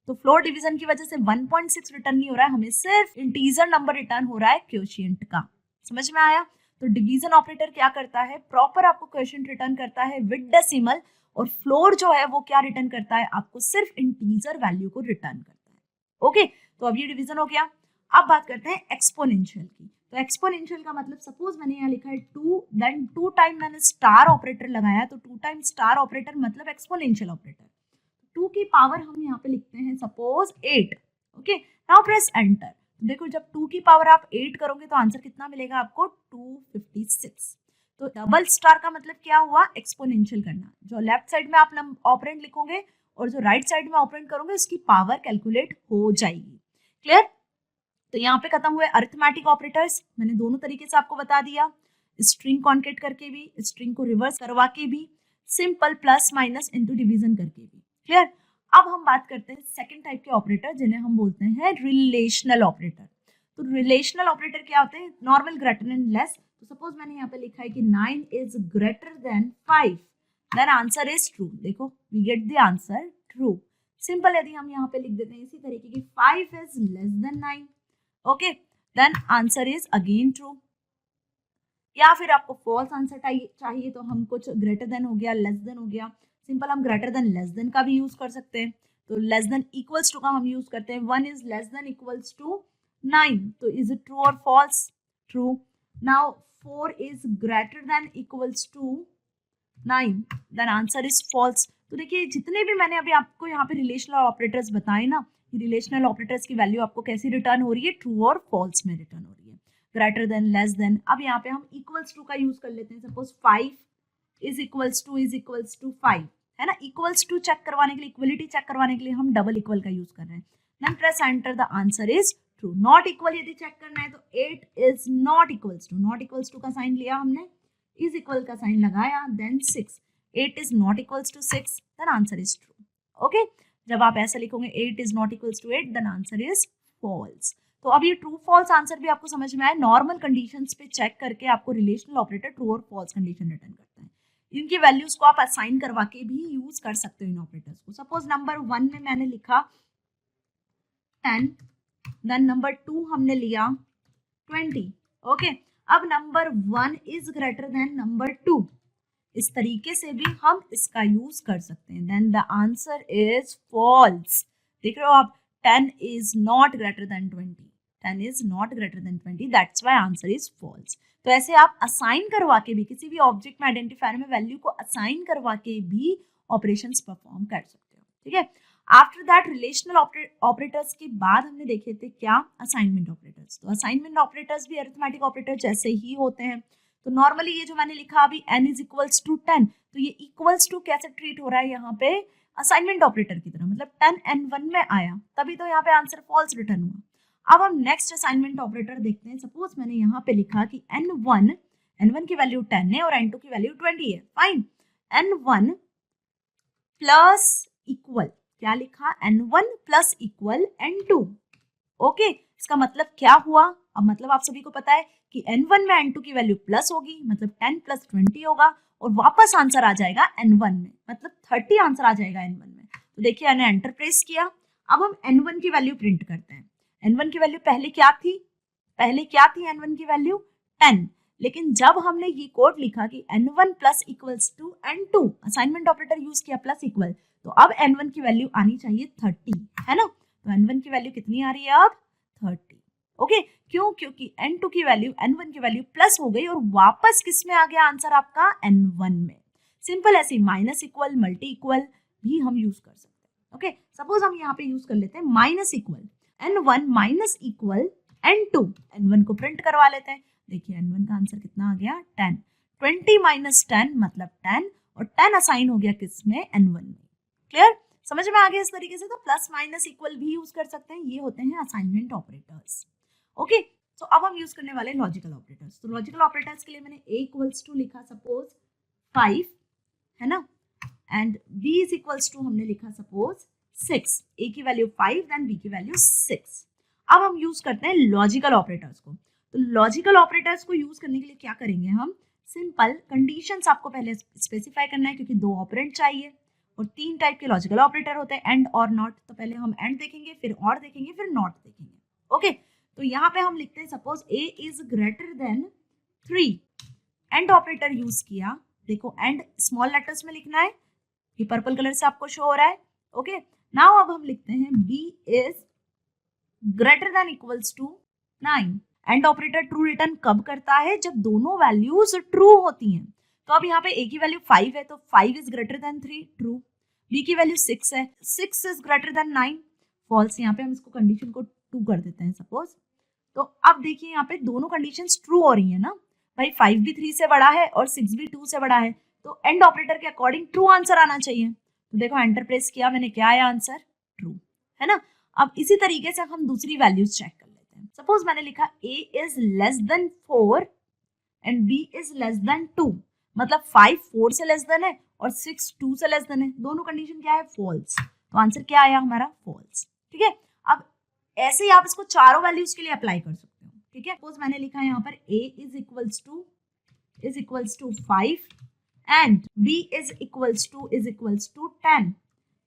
तो फ्लोर डिवीजन की वजह से 1.6 रिटर्न नहीं हो रहा है, हमें सिर्फ इंटीजर नंबर रिटर्न हो रहा है क्वोशिएंट का। समझ में आया? तो डिवीजन ऑपरेटर क्या करता है? प्रॉपर आपको क्वोशिएंट रिटर्न करता है विद डेसिमल, और फ्लोर जो है वो क्या रिटर्न करता है? आपको सिर्फ इंटीजर वैल्यू को रिटर्न करता है, ओके। तो अब ये डिवीजन हो गया। अब बात करते हैं एक्सपोनेंशियल की। तो एक्सपोनेंशियल का मतलब, सपोज मैंने यहाँ लिखा है 2, देन 2 टाइम मैंने स्टार ऑपरेटर लगाया, तो 2 टाइम स्टार ऑपरेटर मतलब एक्सपोनेंशियल ऑपरेटर। 2 की पावर हम यहाँ पे लिखते हैं suppose 8, okay. Now press enter. देखो जब 2 की पावर आप 8 करोगे तो आंसर कितना मिलेगा आपको? 256। तो डबल स्टार का मतलब क्या हुआ? एक्सपोनेंशियल करना। जो लेफ्ट साइड में आप ऑपरेंड लिखोगे और जो राइट साइड में ऑपरेंड करोगे उसकी पावर कैलकुलेट हो जाएगी। क्लियर? तो यहाँ पे खत्म हुए अरिथमेटिक ऑपरेटर्स। मैंने दोनों तरीके से आपको बता दिया, स्ट्रिंग कॉन्केट करके भी, स्ट्रिंग को रिवर्स करवा के भी, simple plus minus into division करके भी। क्लियर। अब हम बात करते हैं सेकंड टाइप के ऑपरेटर जिन्हें हम बोलते हैं रिलेशनल ऑपरेटर। तो रिलेशनल ऑपरेटर क्या होते हैं? Normal, greater and less. तो सपोज मैंने यहाँ पे लिखा है कि 9 is greater than 5, then answer is true. देखो we get the answer true. Simple. यदि हम यहाँ पे लिख देते हैं इसी तरीके की 5 is less than 9, okay, then answer is again true. या फिर आपको फॉल्स आंसर चाहिए तो हम कुछ ग्रेटर देन हो गया, लेस देन हो गया, सिंपल हम ग्रेटर देन लेस देन का भी यूज कर सकते हैं। तो लेस देन इक्वल्स टू का हम यूज करते हैं, 1 is less than equals to 9, तो इज इट ट्रू और false? True. Now 4 is greater than equals to 9, then answer is false. तो देखिए जितने भी मैंने अभी आपको यहाँ पे रिलेशनल ऑपरेटर्स बताए ना, रिलेशनल ऑपरेटर्स की वैल्यू आपको कैसी रिटर्न हो रही है? ट्रू और फॉल्स में रिटर्न हो रही है, ग्रेटर देन, लेस देन। अब यहाँ पे हम इक्वल्स टू का यूज कर लेते हैं। सपोज 5 इज इक्वल्स टू 5, है ना। इक्वल्स टू चेक करवाने के लिए, इक्वलिटी चेक करवाने के लिए हम डबल इक्वल का यूज कर रहे हैं। Then press enter, the answer is true. Not equal यदि चेक करना है तो 8 is not equals to, not equals to का साइन लिया हमने, इज इक्वल का साइन लगाया, then 6, 8 is not equals to 6, then answer is true. Okay, जब आप ऐसा लिखोगे 8 is not equals to 8, then answer is false. तो अब ये ट्रू फॉल्स आंसर भी आपको समझ में आया। नॉर्मल कंडीशंस पे चेक करके आपको रिलेशनल ऑपरेटर ट्रू और फॉल्स कंडीशन रिटर्न करता है। इनकी वैल्यूज को आप असाइन करवा के भी यूज कर सकते हो इन ऑपरेटर्स को। सपोज नंबर 1 में मैंने लिखा 10, देन नंबर 2 हमने लिया 20, ओके। अब number 1 is greater then number 2, इस तरीके से भी हम इसका यूज कर सकते हैं। Then the answer is false. देख रहे हो आप, 10 is not greater than 20, 10 is not greater than 20, that's why answer is false। तो ऐसे आप असाइन करवा के भी, किसी भी ऑब्जेक्ट में, आइडेंटिफायर में वैल्यू को असाइन करवा के भी ऑपरेशंस परफॉर्म कर सकते हो, ठीक है। आफ्टर दैट रिलेशनल ऑपरेटर्स के बाद हमने देखे थे क्या? Assignment operators. तो असाइनमेंट ऑपरेटर्स भी अरिथमेटिक ऑपरेटर जैसे ही होते हैं। तो नॉर्मली ये जो मैंने लिखा अभी n इज इक्वल्स टू 10, तो ये इक्वल्स टू कैसे ट्रीट हो रहा है यहाँ पे? असाइनमेंट ऑपरेटर की तरह, मतलब 10 n1 में आया, तभी तो यहाँ पे आंसर फॉल्स रिटर्न हुआ। अब हम नेक्स्ट असाइनमेंट ऑपरेटर देखते हैं। सपोज मैंने यहाँ पे लिखा कि n1 की वैल्यू 10 है और n2 की वैल्यू 20 है, फाइन। n1 प्लस इक्वल, क्या लिखा? n1 plus equal n2, okay. इसका मतलब क्या हुआ? अब मतलब आप सभी को पता है कि n1 में n2 की वैल्यू प्लस होगी, मतलब 10 प्लस 20 होगा, और वापस आंसर आ जाएगा n1 में, मतलब 30 आंसर आ जाएगा n1 में। तो देखिए मैंने एंटर प्रेस किया। अब हम n1 की वैल्यू प्रिंट करते हैं। n1 की वैल्यू पहले क्या थी? n1 की वैल्यू 10, लेकिन जब हमने ये कोड लिखा कि n1 plus equals to n2, assignment operator use किया प्लस इक्वल, तो अब n1 की वैल्यू आनी चाहिए 30, है ना। तो n1 की वैल्यू कितनी आ रही है अब? 30, ओके। क्यों? क्योंकि n2 की वैल्यू n1 की वैल्यू प्लस हो गई और वापस किस में आ गया आंसर आपका? n1 में। सिंपल। ऐसे माइनस इक्वल, मल्टी इक्वल भी हम यूज कर सकते हैं, ओके। सपोज हम यहाँ पे यूज कर लेते हैं minus equal, n1 minus equal n2, n1 को प्रिंट करवा लेते हैं। देखिए n1 का आंसर कितना आ गया? 10, 20 माइनस 10 मतलब 10, और 10 असाइन हो गया किस में? n1 में। क्लियर? समझ में आ गया इस तरीके से। तो प्लस माइनस इक्वल भी यूज कर सकते हैं, ये होते हैं असाइनमेंट ऑपरेटर्स, ओके। तो अब हम यूज करने वाले लॉजिकल ऑपरेटर्स। तो लॉजिकल ऑपरेटर्स के लिए मैंने a इक्वल्स टू लिखा सपोज 5, है ना, and b is equals to हमने लिखा सपोज 6, a की वैल्यू 5 देन b की वैल्यू 6। अब हम यूज करते हैं लॉजिकल ऑपरेटर्स को। तो लॉजिकल ऑपरेटर्स को यूज करने के लिए क्या करेंगे हम? सिंपल, कंडीशंस आपको पहले स्पेसिफाई करना है, क्योंकि 2 ऑपरेंड चाहिए और 3 टाइप के लॉजिकल ऑपरेटर होते हैं, एंड और नॉट। तो पहले हम एंड देखेंगे, फिर और देखेंगे, फिर नॉट देखेंगे, ओके। तो यहाँ पे हम लिखते हैं suppose a is greater then 3, and operator use किया। देखो एंड स्मॉल लेटर्स में लिखना है, ये पर्पल कलर से आपको शो हो रहा है, ओके। नाउ अब हम लिखते हैं b is greater than equals to 9, and operator true return कब करता है? जब दोनों वैल्यूज ट्रू होती हैं। तो अब यहाँ पे a की वैल्यू 5 है, तो 5 is greater then 3, true. b की वैल्यू 6 है, 6 इज ग्रेटर देन 9, फॉल्स। यहाँ पे हम इसको कंडीशन को 2 कर देते हैं सपोज। तो अब देखिए यहाँ पे दोनों कंडीशंस ट्रू हो रही है ना भाई, 5 भी 3 से बड़ा है और 6 भी 2 से बड़ा है, तो एंड ऑपरेटर के अकॉर्डिंग ट्रू आंसर आना चाहिए। तो देखो एंटर प्रेस किया मैंने, क्या आया आंसर? ट्रू, है ना। अब इसी तरीके से हम दूसरी वैल्यूज चेक कर लेते हैं। सपोज मैंने लिखा a is less then 4 and b is less then 2, मतलब 5 4 से लेस देन है और 6 2 से लेस देन है, दोनों कंडीशन क्या है, फॉल्स। तो आंसर क्या आया हमारा, फॉल्स। ठीक है, अब ऐसे ही आप इसको चारों वैल्यूज के लिए अप्लाई कर सकते हो। ठीक है, सपोज मैंने लिखा है यहाँ पर a is equals to 5 and b is equals to 10।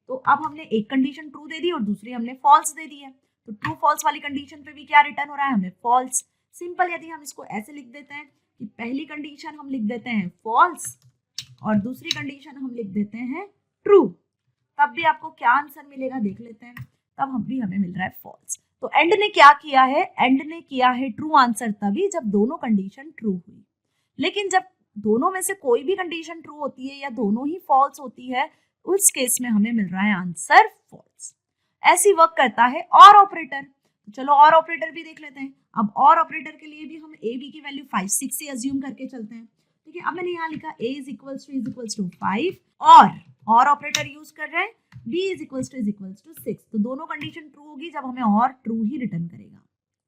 तो अब हमने एक कंडीशन ट्रू दे दी और दूसरी हमने फॉल्स दे दी है। तो ट्रू फॉल्स वाली कंडीशन पे भी क्या रिटर्न हो रहा है, हमें फॉल्स। सिंपल, यदि हम इसको ऐसे लिख देते हैं कि पहली कंडीशन हम लिख देते हैं फॉल्स और दूसरी कंडीशन हम लिख देते हैं ट्रू, तब भी आपको क्या आंसर मिलेगा देख लेते हैं। तब हमें मिल रहा है फॉल्स। तो एंड ने क्या किया है, एंड ने किया है ट्रू आंसर तभी जब दोनों कंडीशन ट्रू हुई। लेकिन जब दोनों में से कोई भी कंडीशन ट्रू होती है या दोनों ही फॉल्स होती है, उस केस में हमें मिल रहा है आंसर फॉल्स। ऐसी वर्क करता है और ऑपरेटर। चलो और ऑपरेटर भी देख लेते हैं। अब और ऑपरेटर के लिए भी हम ए बी की वैल्यू 5 6 से अज्यूम करके चलते हैं। ठीक है, अब मैंने यहाँ लिखा a इज इक्वल्स टू 5 और ऑपरेटर यूज कर रहे हैं b इज इक्वल्स टू 6। तो दोनों कंडीशन ट्रू होगी जब हमें और ट्रू ही रिटर्न करेगा।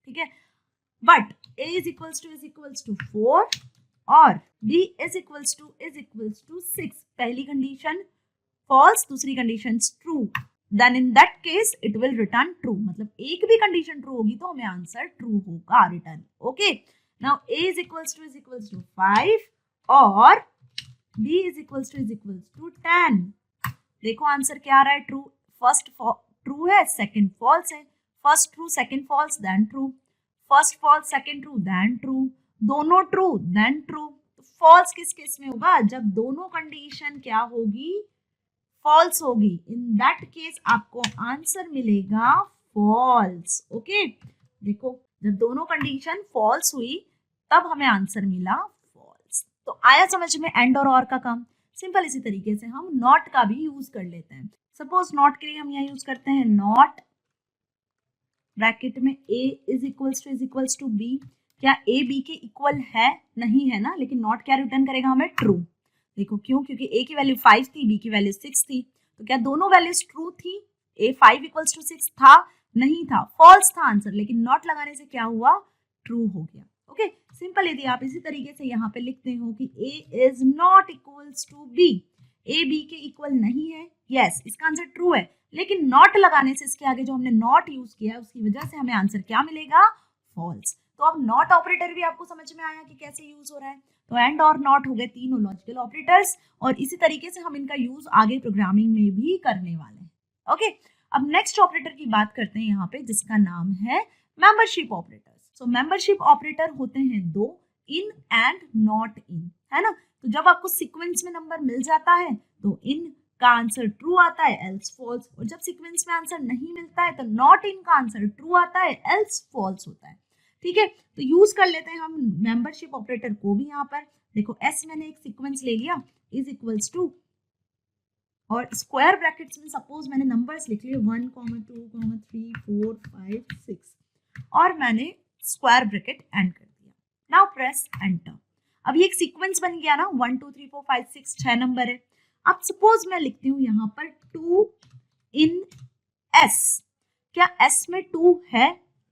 ठीक है, but a is equals to 4 और b इज इक्वल्स टू 6। पहली कंडीशन फॉल्स, दूसरी condition true, then in that case it will return true. मतलब एक भी कंडीशन ट्रू होगी तो हमें आंसर ट्रू होगा return. Okay, now a is equals to 5 और b इज इक्वल्स टू 10। देखो आंसर क्या आ रहा है, ट्रू। फर्स्ट ट्रू है, सेकंड फॉल्स है। First true, second false, then true. First false, second true, then true. दोनों ट्रू, देन ट्रू। तो फॉल्स किस केस में होगा, जब दोनों कंडीशन क्या होगी, फॉल्स होगी। इन दैट केस आपको आंसर मिलेगा फॉल्स। ओके, देखो जब दोनों कंडीशन फॉल्स हुई तब हमें आंसर मिला फॉल्स। तो आया समझ में एंड और का काम। सिंपल इसी तरीके से हम नॉट का भी यूज कर लेते हैं। सपोज नॉट के लिए हम यहाँ यूज करते हैं नॉट ब्रैकेट में a is equals to b। क्या a b के इक्वल है, नहीं है ना, लेकिन नॉट क्या रिटर्न करेगा हमें, ट्रू। देखो क्यों, क्योंकि a की वैल्यू 5 थी, b की वैल्यू 6 थी। तो क्या दोनों वैल्यूज ट्रू थी, a 5 इक्वल्स टू 6 था, नहीं था, फॉल्स था आंसर। लेकिन नॉट लगाने से क्या हुआ, ट्रू हो गया। Okay, simple. यदि आप इसी तरीके से यहाँ पे लिखते हो कि a is not equals to b, a b के इक्वल नहीं है, यस इसका आंसर ट्रू है। लेकिन नॉट लगाने से, इसके आगे जो हमने नॉट यूज किया है उसकी वजह से हमें आंसर क्या मिलेगा, फॉल्स। तो अब नॉट ऑपरेटर भी आपको समझ में आया कि कैसे यूज हो रहा है। तो एंड और नॉट हो गए तीनों लॉजिकल ऑपरेटर्स और इसी तरीके से हम इनका यूज आगे प्रोग्रामिंग में भी करने वाले हैं। ओके, अब नेक्स्ट ऑपरेटर की बात करते हैं यहाँ पे, जिसका नाम है मेंबरशिप ऑपरेटर्स। सो मेंबरशिप ऑपरेटर होते हैं दो, इन एंड नॉट इन, है ना। तो जब आपको सीक्वेंस में नंबर मिल जाता है तो इन का आंसर ट्रू आता है, एल्स फॉल्स। और जब सीक्वेंस में आंसर नहीं मिलता है तो नॉट इन का आंसर ट्रू आता है, एल्स फॉल्स होता है। ठीक है, तो यूज कर लेते हैं हम मेंबरशिप ऑपरेटर को भी। यहाँ पर देखो एस मैंने एक सीक्वेंस ले लिया, इज इक्वल्स टू, और स्क्वायर ब्रैकेट्स में सपोज मैंने नंबर्स लिख लिए 1, 2, 3, 4, 5, 6 और मैंने स्क्वायर ब्रैकेट एंड कर दिया। Now press enter. अब ये एक सीक्वेंस बन गया ना, 1 2 3 4 5 6 6 नंबर है। अब सपोज मैं लिखती हूँ यहाँ पर 2 इन एस। क्या एस में 2 है,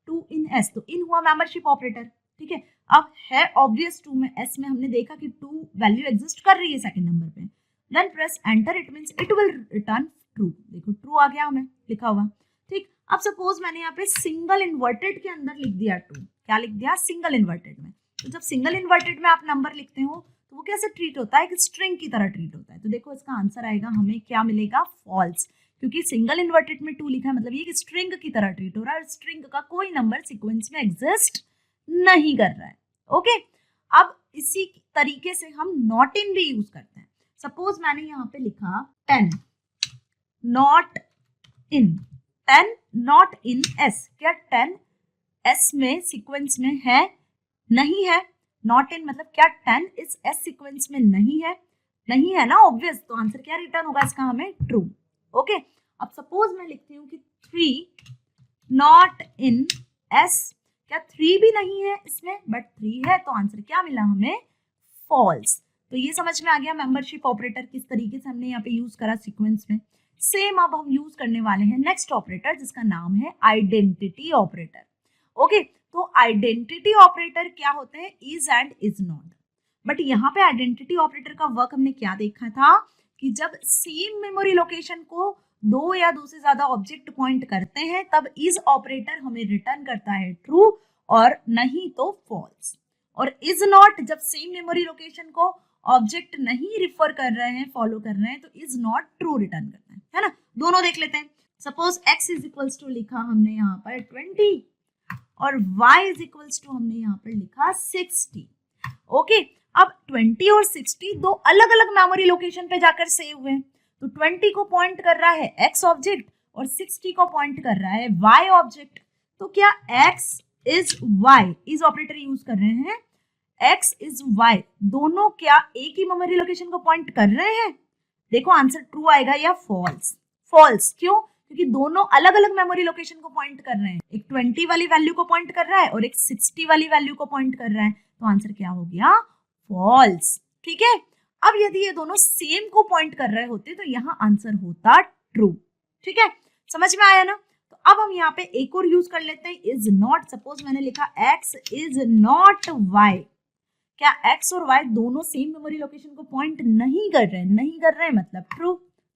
2 इन एस, तो इन हुआ मेंबरशिप ऑपरेटर। ठीक है, अब है ऑब्वियस 2 में, एस में हमने देखा कि 2 वैल्यू एग्जिस्ट कर रही है सेकंड नंबर पे। Then press enter, it means it will return true. देखो ट्रू आ गया हमें लिखा हुआ। ठीक, अब सपोज मैंने यहाँ पे सिंगल इन्वर्टेड के अंदर लिख दिया 2। क्या लिख दिया, सिंगल इन्वर्टेड में। तो जब सिंगल इन्वर्टेड में आप नंबर लिखते हो तो वो कैसे ट्रीट होता है, कि स्ट्रिंग की तरह ट्रीट होता है। तो देखो इसका आंसर आएगा, हमें क्या मिलेगा, फॉल्स। क्योंकि सिंगल इन्वर्टेड में 2 लिखा है, मतलब ये स्ट्रिंग की तरह ट्रीट हो रहा है। स्ट्रिंग का कोई नंबर सीक्वेंस में एग्जिस्ट नहीं कर रहा है। ओके, अब इसी तरीके से हम नॉट इन भी यूज करते हैं। सपोज मैंने यहाँ पे लिखा 10 not in, 10 not in S. क्या 10 एस में सीक्वेंस में है, नहीं है। नॉट इन मतलब क्या 10 इस एस सीक्वेंस में नहीं है, नहीं है ना, ऑब्वियस। तो आंसर क्या रिटर्न होगा इसका, हमें ट्रू। ओके, अब सपोज मैं लिखती हूँ कि 3 नॉट इन एस। क्या 3 भी नहीं है इसमें, बट 3 है, तो आंसर क्या मिला हमें, फॉल्स। तो ये समझ में आ गया मेंबरशिप ऑपरेटर किस तरीके से हमने यहाँ पे यूज करा सीक्वेंस में। सेम अब हम यूज करने वाले हैं नेक्स्ट ऑपरेटर, जिसका नाम है आइडेंटिटी ऑपरेटर। ओके, तो आइडेंटिटी ऑपरेटर क्या होते हैं, is and is not. But यहाँ पे आइडेंटिटी ऑपरेटर का वर्क हमने क्या देखा था, कि जब सेम मेमोरी लोकेशन को दो या दो से ज्यादा ऑब्जेक्ट पॉइंट करते हैं तब इज ऑपरेटर हमें रिटर्न करता है ट्रू और नहीं तो फॉल्स। और इज नॉट जब सेम मेमोरी लोकेशन को ऑब्जेक्ट नहीं रिफर कर रहे हैं, फॉलो कर रहे हैं, तो इज नॉट ट्रू रिटर्न करता है ना। दोनों देख लेते हैं। Suppose x is equals to लिखा हमने यहाँ पर 20 और y इज इक्वल्स टू हमने यहाँ पर लिखा 60। ओके, अब 20 और 60 दो अलग अलग मेमोरी लोकेशन पे जाकर सेव हुए। तो 20 को पॉइंट कर रहा है x ऑब्जेक्ट और 60 को पॉइंट कर रहा है y ऑब्जेक्ट। तो क्या x is y, is operator use कर रहे हैं, x इज y दोनों क्या एक ही मेमोरी लोकेशन को पॉइंट कर रहे हैं? देखो आंसर ट्रू आएगा या फॉल्स। फॉल्स क्यों? क्योंकि दोनों अलग अलग मेमोरी लोकेशन को पॉइंट कर रहे हैं। एक 20 वाली वैल्यू को पॉइंट कर रहा है और एक 60 वाली वैल्यू को पॉइंट कर रहा है। तो आंसर क्या हो गया? फॉल्स। ठीक है, अब यदि ये दोनों सेम को पॉइंट कर रहे होते तो यहाँ आंसर होता ट्रू। ठीक है, समझ में आया ना। तो अब हम यहाँ पे एक और यूज कर लेते हैं, इज नॉट। सपोज मैंने लिखा x इज नॉट y, क्या x और y दोनों सेम मेमोरी लोकेशन को पॉइंट नहीं कर रहे हैं? नहीं कर रहे हैं मतलब ट्रू।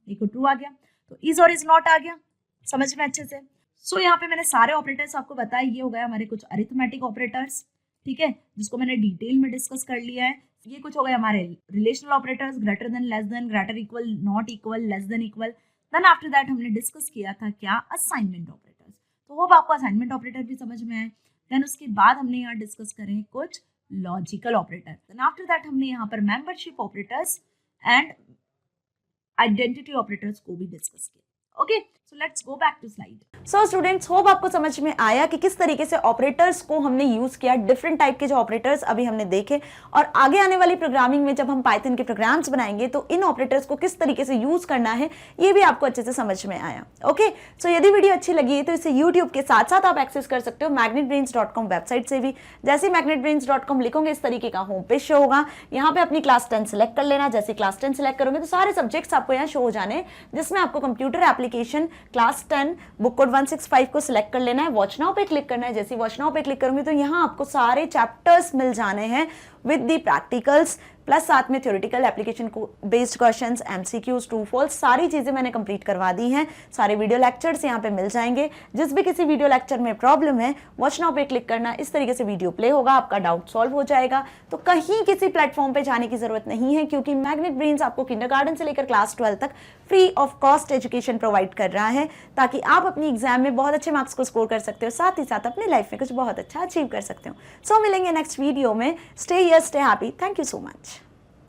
देखो ट्रू आ गया, तो इज और इज नॉट आ गया। समझ में अच्छे से। सो यहाँ पे मैंने सारे ऑपरेटर्स आपको बताए। ये हो गया हमारे कुछ अरिथमेटिक ऑपरेटर्स, ठीक है, जिसको मैंने डिटेल में डिस्कस कर लिया है। ये कुछ हो गए हमारे relational operators, greater than, less than, greater equal, not equal, less than equal. Then after that हमने डिस्कस किया था क्या? Assignment operators. तो होप आपको असाइनमेंट ऑपरेटर भी समझ में आए। देन उसके बाद हमने यहाँ डिस्कस करें कुछ logical operator. Then after that हमने यहाँ पर membership operators and identity operators को भी डिस्कस किया। Okay, so let's go back to slide. So students, hope आपको समझ में आया कि किस तरीके से ऑपरेटर्स को हमने यूज किया। डिफरेंट टाइप के जो ऑपरेटर्स अभी हमने देखे, और आगे आने वाली प्रोग्रामिंग में जब हम पाइथन के प्रोग्राम्स बनाएंगे तो इन ऑपरेटर्स को किस तरीके से यूज करना है ये भी आपको अच्छे से समझ में आया। ओके, सो यदि वीडियो अच्छी लगी है तो इसे यूट्यूब के साथ साथ आप एक्सेस कर सकते हो magnetbrains.com वेबसाइट से भी। जैसे magnetbrains.com लिखोगे इस तरीके का होम पेज शो होगा। यहाँ पे अपनी क्लास 10 सेलेक्ट कर लेना। जैसे क्लास 10 सेलेक्ट करोगे तो सारे सब्जेक्ट्स आपको यहाँ शो हो जाने, जिसमें आपको computer application class 10 book code 165 को सिलेक्ट कर लेना है। वॉच नाउ पे क्लिक करना है। जैसे वॉच नाउ पे क्लिक करूंगी तो यहाँ आपको सारे चैप्टर्स मिल जाने हैं विद दी प्रैक्टिकल्स, प्लस साथ में थ्योरेटिकल एप्लीकेशन को based questions, MCQs, true false, सारी चीजें मैंने कंप्लीट करवा दी हैं। सारे वीडियो लेक्चर्स यहाँ पे मिल जाएंगे। जिस भी किसी वीडियो लेक्चर में प्रॉब्लम है, वॉच नाउ पे क्लिक करना, इस तरीके से वीडियो प्ले होगा, आपका डाउट सॉल्व हो जाएगा। तो कहीं किसी प्लेटफॉर्म पे जाने की जरूरत नहीं है, क्योंकि मैग्नेट ब्रेन्स आपको किंडरगार्टन से लेकर क्लास 12 तक free of cost education provide कर रहा है, ताकि आप अपनी एग्जाम में बहुत अच्छे मार्क्स को स्कोर कर सकते हो, साथ ही साथ अपनी लाइफ में कुछ बहुत अच्छा अचीव कर सकते हो। सो मिलेंगे नेक्स्ट वीडियो में। Stay here, stay happy. Thank you so much.